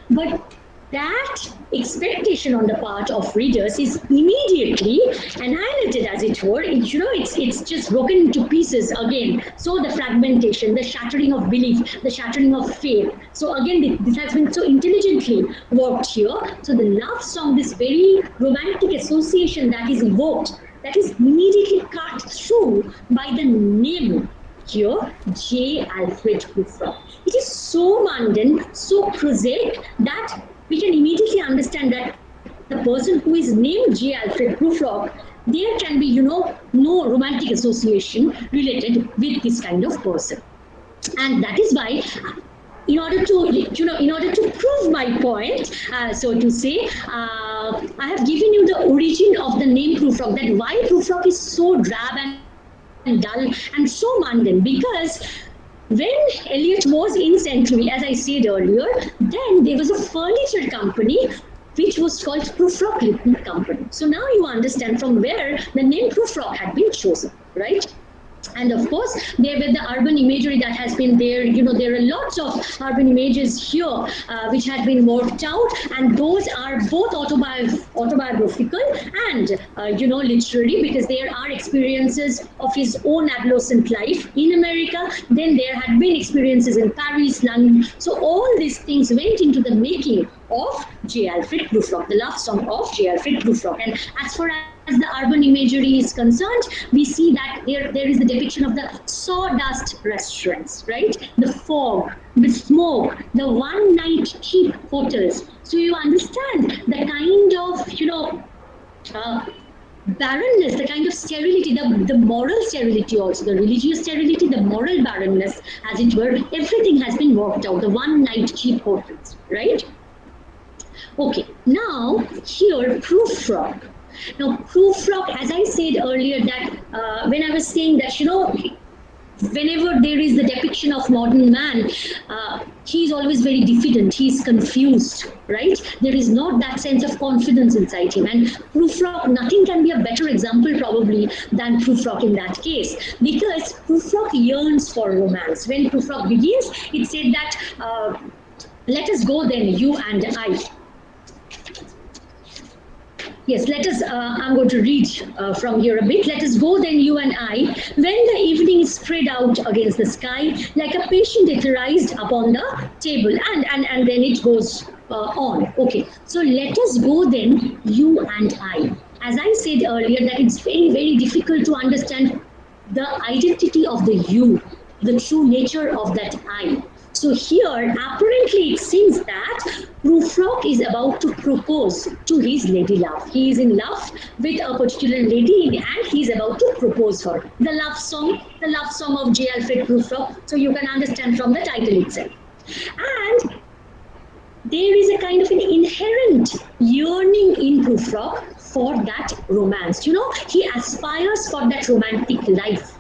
But that expectation on the part of readers is immediately annihilated, as it were. It's just broken into pieces again. So the fragmentation, the shattering of belief, the shattering of faith. So again, this has been so intelligently worked here. So the love song, this very romantic association that is evoked, that is immediately cut through by the name here, J. Alfred Prufrock. It is so mundane, so prosaic that we can immediately understand that the person who is named J. Alfred Prufrock, there can be, no romantic association related with this kind of person. And that is why, in order to prove my point, so to say, I have given you the origin of the name Prufrock, that why Prufrock is so drab and dull and so mundane, because when Elliot was in St. Louis, as I said earlier, then there was a furniture company which was called Prufrock Little Company. So now you understand from where the name Prufrock had been chosen, right? And of course, there were the urban imagery that has been there. There are lots of urban images here which had been worked out, and those are both autobiographical and, literary, because there are experiences of his own adolescent life in America. Then there had been experiences in Paris, London. So all these things went into the making of J. Alfred Prufrock, the love song of J. Alfred Prufrock. And as far as the urban imagery is concerned, we see that there is the depiction of the sawdust restaurants, right? The fog, the smoke, the one-night cheap hotels. So you understand the kind of, barrenness, the kind of sterility, the moral sterility also, the religious sterility, the moral barrenness, as it were, everything has been worked out, the one-night cheap hotels, right? Okay, now here, Prufrock. Now, Prufrock, as I said earlier, that when I was saying that, whenever there is the depiction of modern man, he is always very diffident, he is confused, right? There is not that sense of confidence inside him. And Prufrock, nothing can be a better example probably than Prufrock in that case, because Prufrock yearns for romance. When Prufrock begins, it said that, let us go then, you and I. Yes, let us, I'm going to read from here a bit. Let us go then, you and I, when the evening is spread out against the sky, like a patient etherized upon the table. And then it goes on. Okay, so let us go then, you and I. As I said earlier, that it's very, very difficult to understand the identity of the you, the true nature of that I. So here, apparently it seems that Prufrock is about to propose to his lady love. He is in love with a particular lady and he is about to propose her. The love song of J. Alfred Prufrock. So you can understand from the title itself. And there is a kind of an inherent yearning in Prufrock for that romance. He aspires for that romantic life.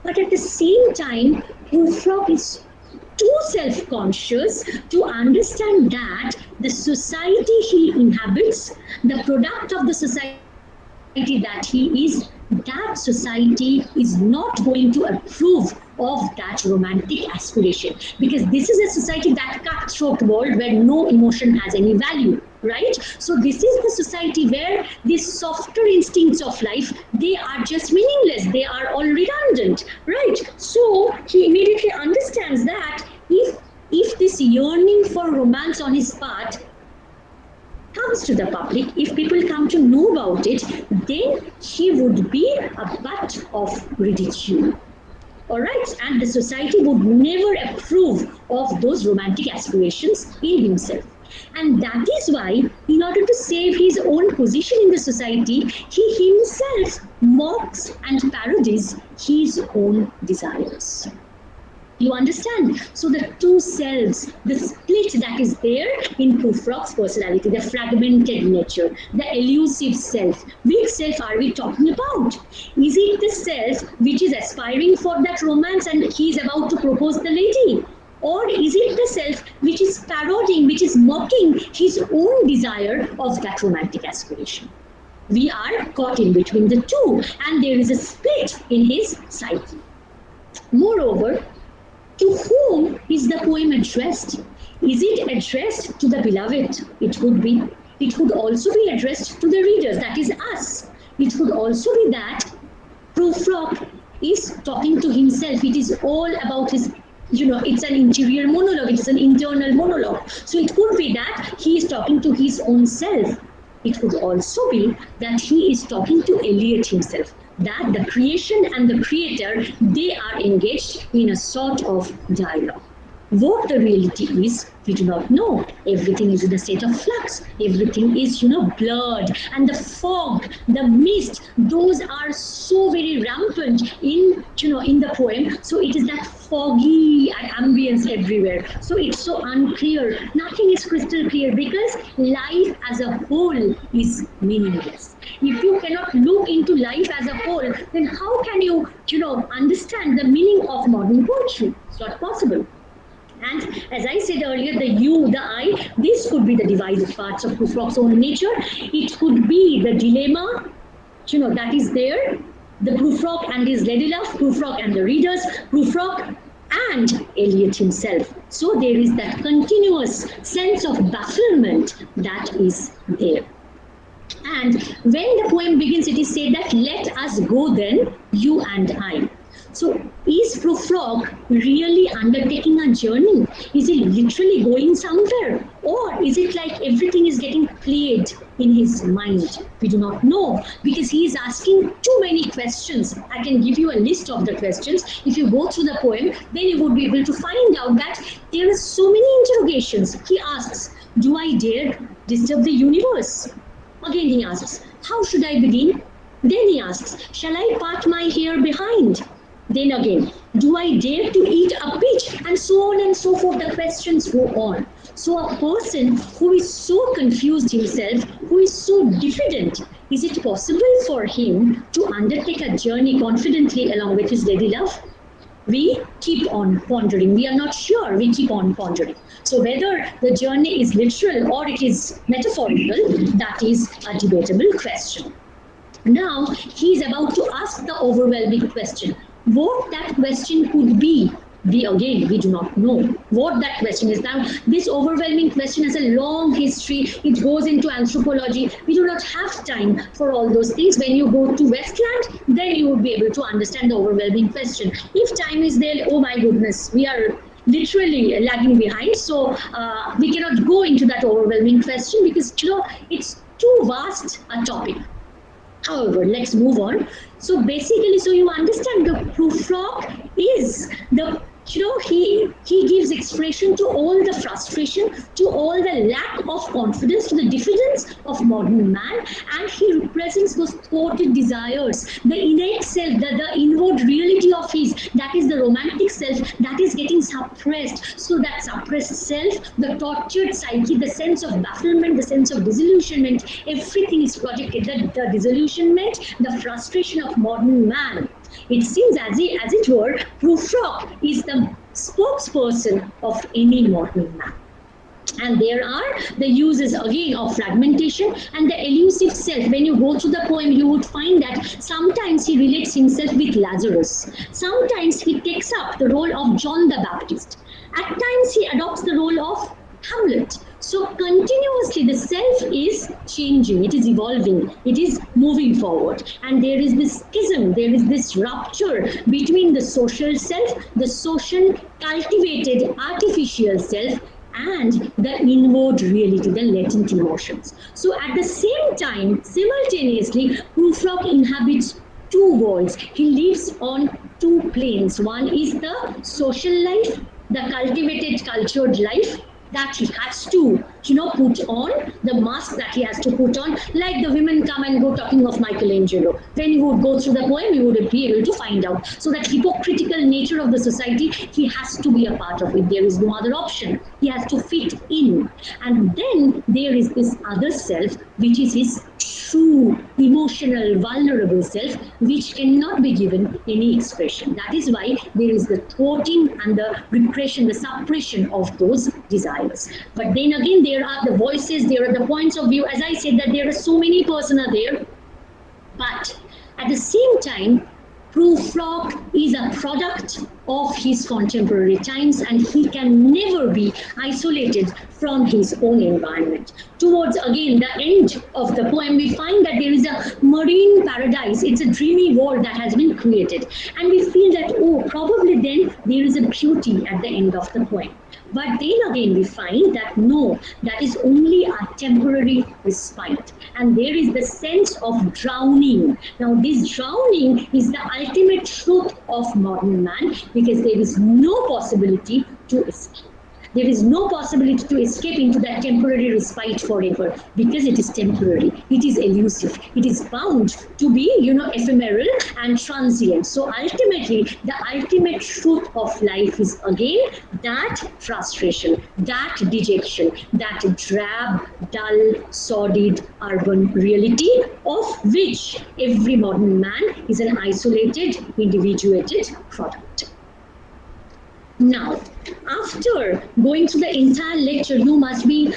But at the same time, Prufrock is too self-conscious to understand that the society he inhabits, the product of the society that he is, that society is not going to approve of that romantic aspiration, because this is a society, that cutthroat world where no emotion has any value, right? So this is the society where these softer instincts of life, they are just meaningless, they are all redundant, right? So he immediately understands that if this yearning for romance on his part comes to the public, if people come to know about it, then he would be a butt of ridicule. All right, and the society would never approve of those romantic aspirations in himself. And that is why, in order to save his own position in the society, he himself mocks and parodies his own desires. You understand? So the two selves, the split that is there in Prufrock's personality, the fragmented nature, the elusive self. Which self are we talking about? Is it the self which is aspiring for that romance and he is about to propose the lady? Or is it the self which is parodying, which is mocking his own desire of that romantic aspiration? We are caught in between the two, and there is a split in his psyche. Moreover, to whom is the poem addressed? Is it addressed to the beloved? It would be. It would also be addressed to the readers, that is us. It would also be that Prufrock is talking to himself. It is all about his, it's an interior monologue, it's an internal monologue. So it could be that he is talking to his own self. It could also be that he is talking to Eliot himself, that the creation and the creator, they are engaged in a sort of dialogue. What the reality is, we do not know. Everything is in a state of flux. Everything is, blurred. And the fog, the mist, those are so very rampant in the poem. So it is that foggy ambience everywhere. So it's so unclear. Nothing is crystal clear because life as a whole is meaningless. If you cannot look into life as a whole, then how can you, understand the meaning of modern poetry? It's not possible. And as I said earlier, the you, the I, this could be the divided parts of Prufrock's own nature. It could be the dilemma, that is there. The Prufrock and his Ladylove, Prufrock and the readers, Prufrock and Eliot himself. So there is that continuous sense of bafflement that is there. And when the poem begins, it is said that let us go then, you and I. So is Prufrock really undertaking a journey? Is he literally going somewhere? Or is it like everything is getting played in his mind? We do not know because he is asking too many questions. I can give you a list of the questions. If you go through the poem, then you would be able to find out that there are so many interrogations. He asks, do I dare disturb the universe? Again he asks, how should I begin? Then he asks, shall I part my hair behind? Then again, do I dare to eat a peach? And so on and so forth, the questions go on. So a person who is so confused himself, who is so diffident, is it possible for him to undertake a journey confidently along with his Ladylove? We keep on pondering. We are not sure. We keep on pondering. So whether the journey is literal or it is metaphorical, that is a debatable question. Now, he is about to ask the overwhelming question. What that question could be, we do not know what that question is. Now, this overwhelming question has a long history. It goes into anthropology. We do not have time for all those things. When you go to Westland, then you will be able to understand the overwhelming question. If time is there, oh my goodness, we are literally lagging behind. So we cannot go into that overwhelming question because, it's too vast a topic. However, let's move on. So basically, so you understand the Prufrock is the, he gives expression to all the frustration, to all the lack of confidence, to the diffidence of modern man, and he represents those thwarted desires, the innate self, the inward reality of his, that is the romantic self, that is getting suppressed. So that suppressed self, the tortured psyche, the sense of bafflement, the sense of disillusionment, everything is projected. The disillusionment, the frustration of modern man. It seems as it were, Prufrock is the spokesperson of any modern man. And there are the uses again of fragmentation and the elusive self. When you go through the poem, you would find that sometimes he relates himself with Lazarus. Sometimes he takes up the role of John the Baptist. At times he adopts the role of Hamlet. So continuously the self is changing, it is evolving, it is moving forward. And there is this schism, there is this rupture between the social self, the social cultivated artificial self, and the inward reality, the latent emotions. So at the same time, simultaneously, Prufrock inhabits two worlds. He lives on two planes. One is the social life, the cultivated, cultured life, that he has to, put on, the mask that he has to put on, like the women come and go talking of Michelangelo. When you would go through the poem, you would be able to find out. So that hypocritical nature of the society, he has to be a part of it. There is no other option. He has to fit in. And then there is this other self, which is his true, emotional, vulnerable self, which cannot be given any expression. That is why there is the thwarting and the repression, the suppression of those desires. But then again, there are the voices, there are the points of view. As I said, that there are so many persona there. But at the same time, Prufrock is a product of his contemporary times, and he can never be isolated from his own environment. Towards, again, the end of the poem, we find that there is a marine paradise. It's a dreamy world that has been created. And we feel that, oh, probably then there is a beauty at the end of the poem. But then again, we find that no, that is only a temporary respite. And there is the sense of drowning. Now, this drowning is the ultimate truth of modern man, because there is no possibility to escape. There is no possibility to escape into that temporary respite forever, because it is temporary, it is elusive, it is bound to be, ephemeral and transient. So ultimately, the ultimate truth of life is again that frustration, that dejection, that drab, dull, sordid urban reality, of which every modern man is an isolated, individuated product. Now, after going through the entire lecture, you must be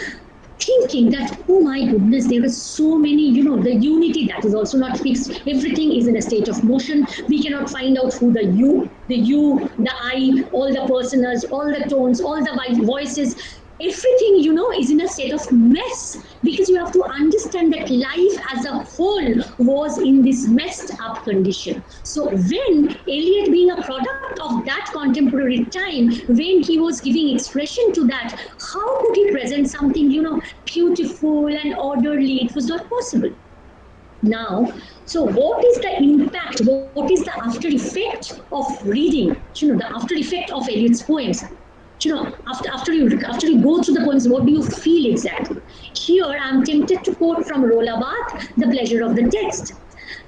thinking that, oh my goodness, there are so many, the unity that is also not fixed. Everything is in a state of motion. We cannot find out who the you, the I, all the personas, all the tones, all the voices. Everything, is in a state of mess, because you have to understand that life as a whole was in this messed up condition. So when Eliot, being a product of that contemporary time, when he was giving expression to that, how could he present something, beautiful and orderly? It was not possible. Now, so what is the impact, what is the after effect of reading, the after effect of Eliot's poems? After you go through the poems, what do you feel exactly? Here, I'm tempted to quote from Roland Barthes, The Pleasure of the Text.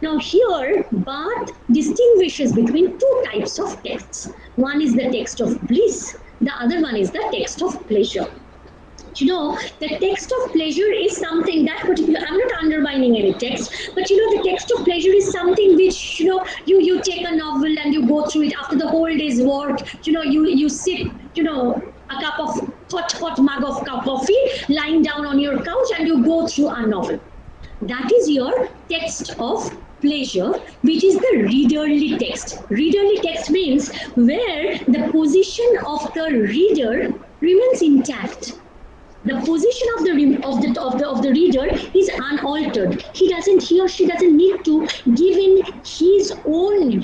Now here, Barthes distinguishes between two types of texts. One is the text of bliss, the other one is the text of pleasure. The text of pleasure is something that particular, I'm not undermining any text, but the text of pleasure is something which, you take a novel and you go through it after the whole day's work, you sip, a cup of hot mug of coffee, lying down on your couch, and you go through a novel. That is your text of pleasure, which is the readerly text. Readerly text means where the position of the reader remains intact. The position of the reader is unaltered. He or she doesn't need to give in his own,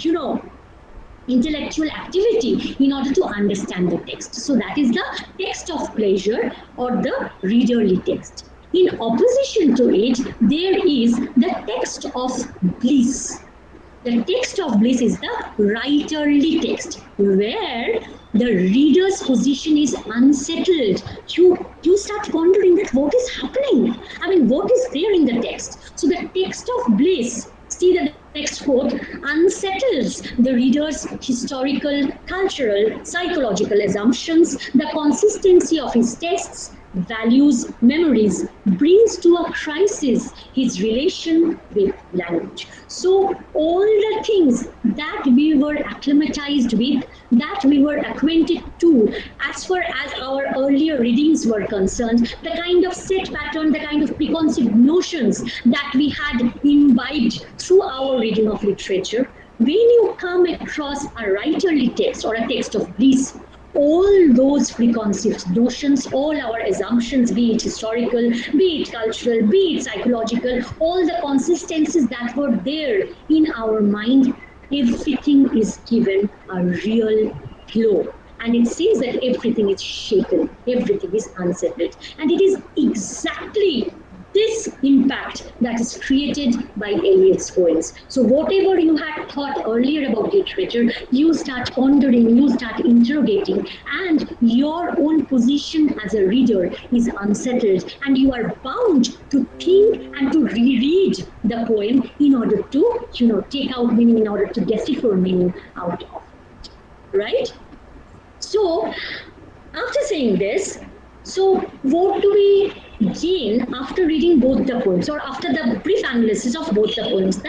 intellectual activity in order to understand the text. So that is the text of pleasure, or the readerly text. In opposition to it, there is the text of bliss. The text of bliss is the writerly text, where the reader's position is unsettled. You start wondering that what is happening? What is there in the text? So the text of bliss, see the next quote, unsettles the reader's historical, cultural, psychological assumptions, the consistency of his texts, values, memories, brings to a crisis his relation with language. So all the things that we were acclimatized with, that we were acquainted to, as far as our earlier readings were concerned, the kind of set pattern, the kind of preconceived notions that we had imbibed through our reading of literature, when you come across a writerly text or a text of bliss, all those preconceived notions, all our assumptions, be it historical, be it cultural, be it psychological, all the consistencies that were there in our mind, everything is given a real blow. And it says that everything is shaken, everything is unsettled. And it is exactly this impact that is created by Eliot's poems. So whatever you had thought earlier about literature, you start pondering, you start interrogating, and your own position as a reader is unsettled, and you are bound to think and to reread the poem in order to, take out meaning, in order to decipher meaning out of it, right? So after saying this, so what do we gain after reading both the poems, or after the brief analysis of both the poems?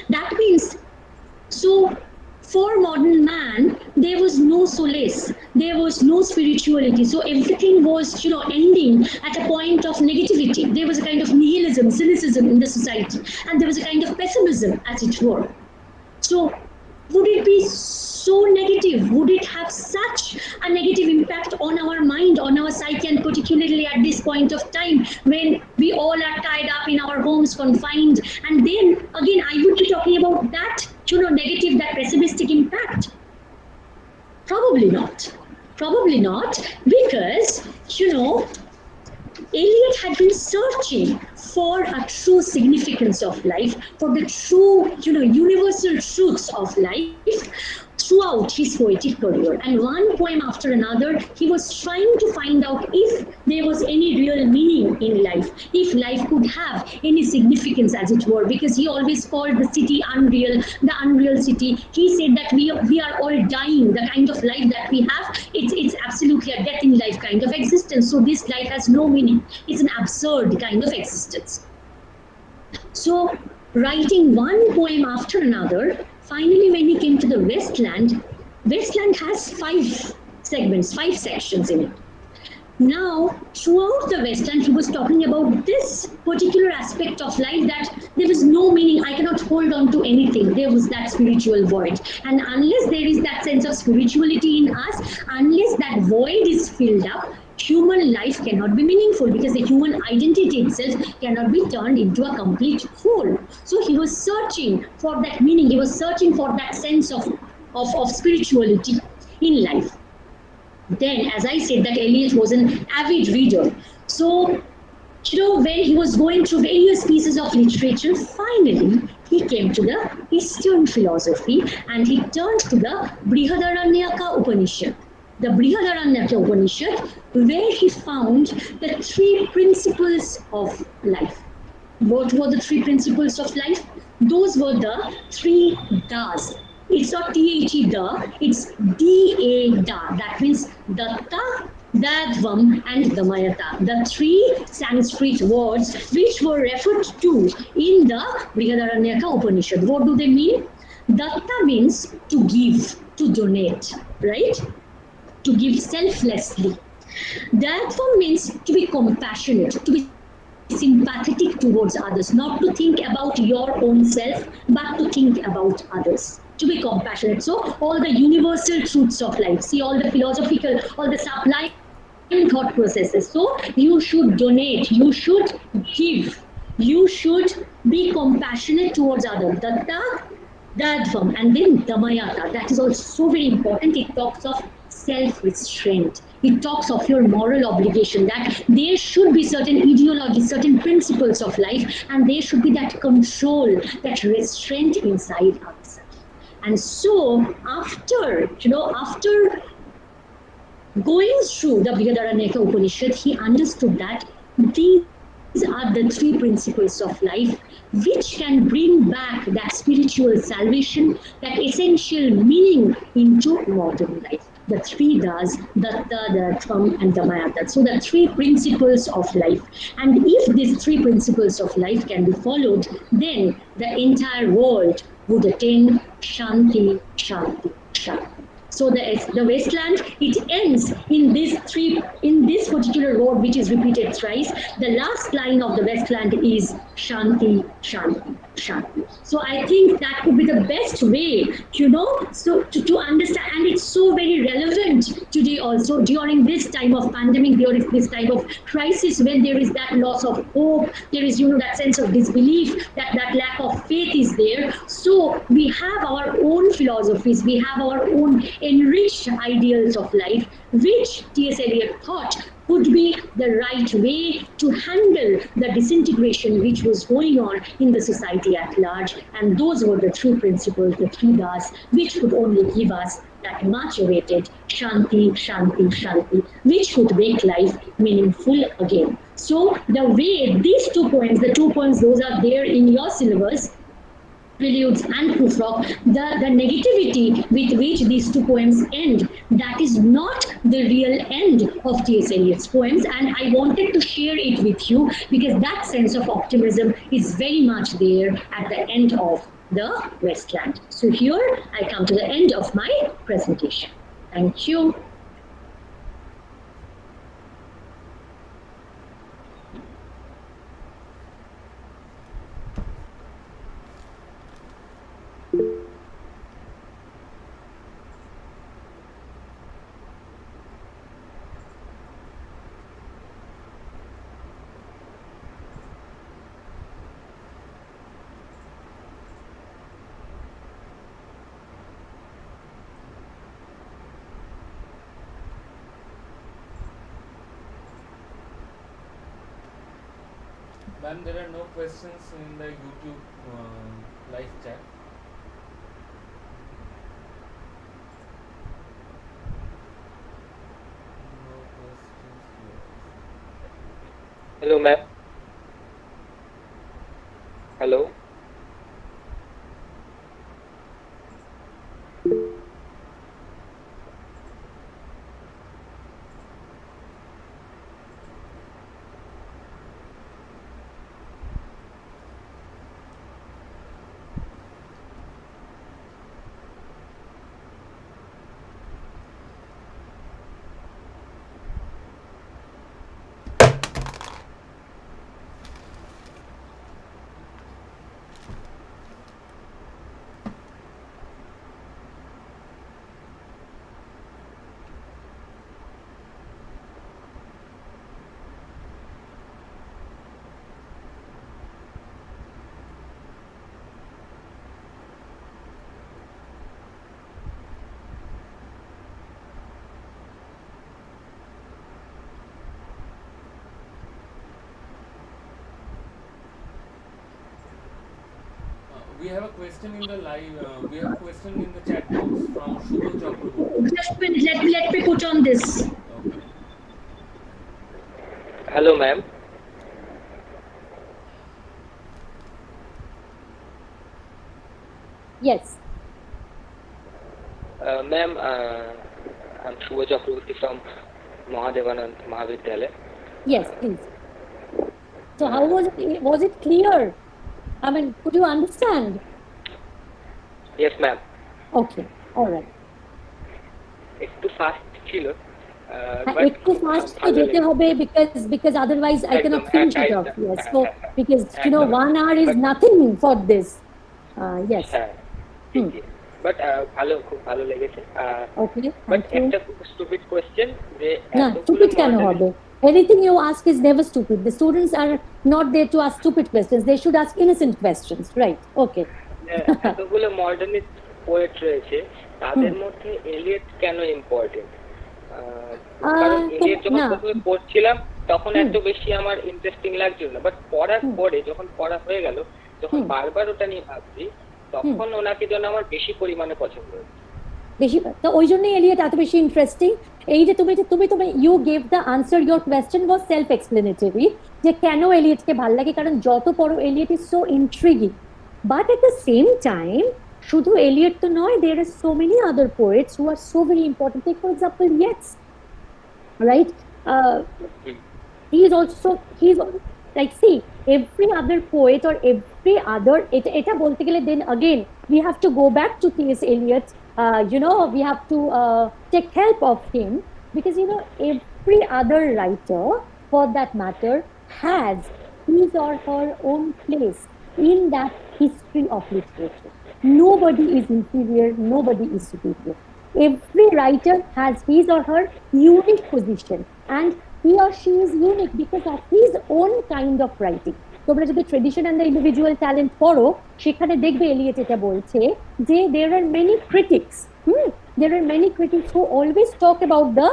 That means, so for modern man, there was no solace, there was no spirituality. So everything was, ending at a point of negativity. There was a kind of nihilism, cynicism in the society, and there was a kind of pessimism, as it were. So would it be so negative? Would it have such a negative impact on our mind, on our psyche, and particularly at this point of time when we all are tied up in our homes, confined? And then again, I would be talking about that, negative, that pessimistic impact. Probably not. Probably not, because, you know, Eliot had been searching for a true significance of life, for the true, universal truths of life throughout his poetic career. And one poem after another, he was trying to find out if there was any real meaning in life, if life could have any significance, as it were, because he always called the city unreal, the unreal city. He said that we are all dying, the kind of life that we have, it's absolutely a death in life kind of existence. So this life has no meaning. It's an absurd kind of existence. So, writing one poem after another, finally, when he came to the Westland, Westland has 5 segments, 5 sections in it. Now, throughout the Westland, he was talking about this particular aspect of life, that there was no meaning. I cannot hold on to anything. There was that spiritual void. And unless there is that sense of spirituality in us, unless that void is filled up, human life cannot be meaningful, because the human identity itself cannot be turned into a complete whole. So he was searching for that meaning. He was searching for that sense of spirituality in life. Then, as I said, that Eliot was an avid reader. So, when he was going through various pieces of literature, finally he came to the Eastern philosophy, and he turned to the Brihadaranyaka Upanishad. The Brihadaranyaka Upanishad, where he found the 3 principles of life. What were the 3 principles of life? Those were the 3 das. It's not T-H-E da, it's D-A da. That means Datta, Dadvam, and Damayata. The 3 Sanskrit words which were referred to in the Brihadaranyaka Upanishad. What do they mean? Datta means to give, to donate, right? To give selflessly. Dadvam means to be compassionate, to be sympathetic towards others, not to think about your own self, but to think about others, to be compassionate. So all the universal truths of life, see all the philosophical, all the sublime thought processes. So you should donate, you should give, you should be compassionate towards others. Datta, Dadvam, and then Damayata. That is also very important. It talks of self-restraint. It talks of your moral obligation, that there should be certain ideologies, certain principles of life, and there should be that control, that restraint inside ourselves. And so after going through the Brihadaranyaka Upanishad, he understood that these are the 3 principles of life which can bring back that spiritual salvation, that essential meaning into modern life. The 3 das, Datta, Dattvam, and Damayata. So the 3 principles of life. And if these 3 principles of life can be followed, then the entire world would attain Shanti, Shanti, Shanti. So the Westland, it ends in this particular word, which is repeated thrice. The last line of the Westland is Shanti, Shanti, Shanti. So I think that would be the best way, so to understand, and it's so very relevant today also, during this time of pandemic, during this time of crisis, when there is that loss of hope, there is that sense of disbelief, that lack of faith is there. So we have our own philosophies, we have our own enriched ideals of life, which T.S. Eliot thought would be the right way to handle the disintegration which was going on in the society at large. And those were the 3 principles, the 3 das, which would only give us that much awaited Shanti, Shanti, Shanti, which would make life meaningful again. So the way these 2 poems, the 2 poems, those are there in your syllabus, Preludes and Prufrock, the negativity with which these 2 poems end, that is not the real end of T.S. Eliot's poems, and I wanted to share it with you because that sense of optimism is very much there at the end of the Westland. So here I come to the end of my presentation. Thank you. Ma'am, there are no questions in the YouTube live chat. No questions here. Hello, ma'am. Hello. We have a question in the live. We have a question in the chat box from Shubho Chakraborty. Just a minute, let me put on this. Okay. Hello, ma'am. Yes. Ma'am, I'm Shubha Chakraborty from Mahadevanand Mahavidyalaya. Yes, please. So how was it? Was it clear? I mean, could you understand? Yes, ma'am. Okay, all right. একটু fast ছিল একটু fast তো যেতে হবে because otherwise I cannot finish it off. Yes, so because you know 1 hour is nothing for this. Yes. হ্যাঁ ঠিকই but ভালো খুব ভালো লেগেছে Okay, বাট thank you. একটা খুব স্টুপিড কোশ্চেন যে না, stupid কেন হবে? Anything you ask is never stupid. The students are not there to ask stupid questions. They should ask innocent questions, right? Okay. এতগুলো মডার্নিস্ট পোয়েট রয়েছে তাদের মধ্যে এলিয়েট কেন ইম্পর্টেন্ট কারণ এলিয়েট যখন প্রথমে পড়ছিলাম তখন এত বেশি আমার ইন্টারেস্টিং লাগছিল না বাট পড়ার পরে যখন পড়া হয়ে গেল যখন বারবার ওটা নিয়ে ভাবছি তখন ওনাকে যেন আমার বেশি পরিমাণে পছন্দ হয়েছে বেশি তো ওই জন্যই এলিয়েট এত বেশি ইন্টারেস্টিং এই যে তুমি you gave the answer your question was self explanatory যে কেন এলিয়েটকে ভালো লাগে কারণ যত পড়ো Eliot is so intriguing but at the same time শুধু এলিয়েট তো নয় there are so many other poets who are so very important take for example Yeats right he is also like see every other poet or every other এটা বলতে গেলে then again we have to go back to T.S. Eliot we have to take help of him because every other writer for that matter has his or her own place in that history of literature. Nobody is inferior, nobody is superior. Every writer has his or her unique position and he or she is unique because of his own kind of writing. তোমরা যদি tradition and the individual talent পড়ো সেখানে দেখবে Elliott এটা বলছে যে there are many critics who always talk about the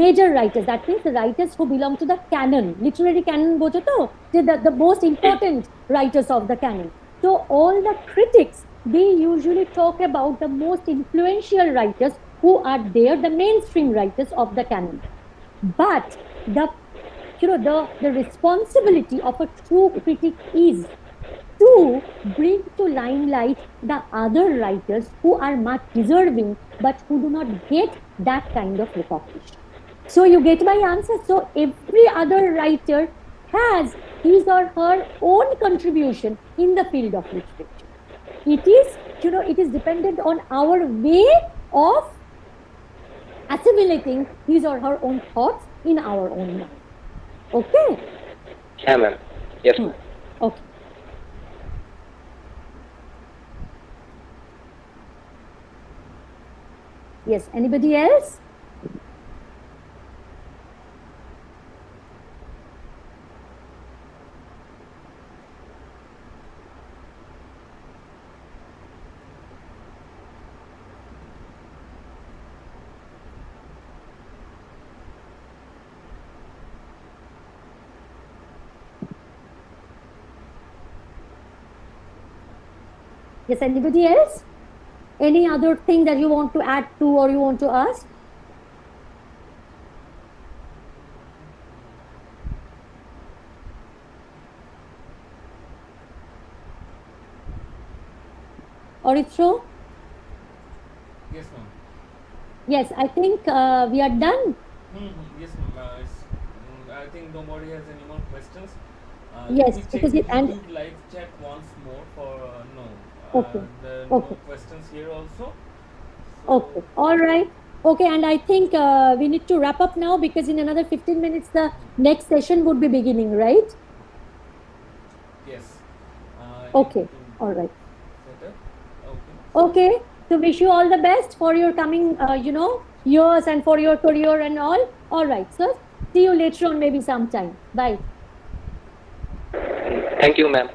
major writers, that means the writers who belong to the canon, literary canon বোঝো তো যে the most important writers of the canon. So all the critics they usually talk about the most influential writers who are there, the mainstream writers of the canon. But the responsibility of a true critic is to bring to limelight the other writers who are much deserving but who do not get that kind of recognition. So you get my answer. So every other writer has his or her own contribution in the field of literature. It is dependent on our way of assimilating his or her own thoughts in our own mind. Okay? Yeah, ma'am. Yes, ma'am. Okay. Yes, anybody else? Yes, anybody else? Any other thing that you want to add to or you want to ask? Orithro? Yes, ma'am. Yes, I think we are done. Yes, ma'am. I think nobody has any more questions. Yes, Let me check because the it- and- YouTube live chat once more for no. Okay, There are okay. no questions here also. Okay, all right. Okay, and I think we need to wrap up now because in another 15 minutes the next session would be beginning, right? Yes. I Okay, need to all right. set up. Okay. Okay, so wish you all the best for your coming, years and for your career and all. All right, so see you later on maybe sometime. Bye. Thank you, ma'am.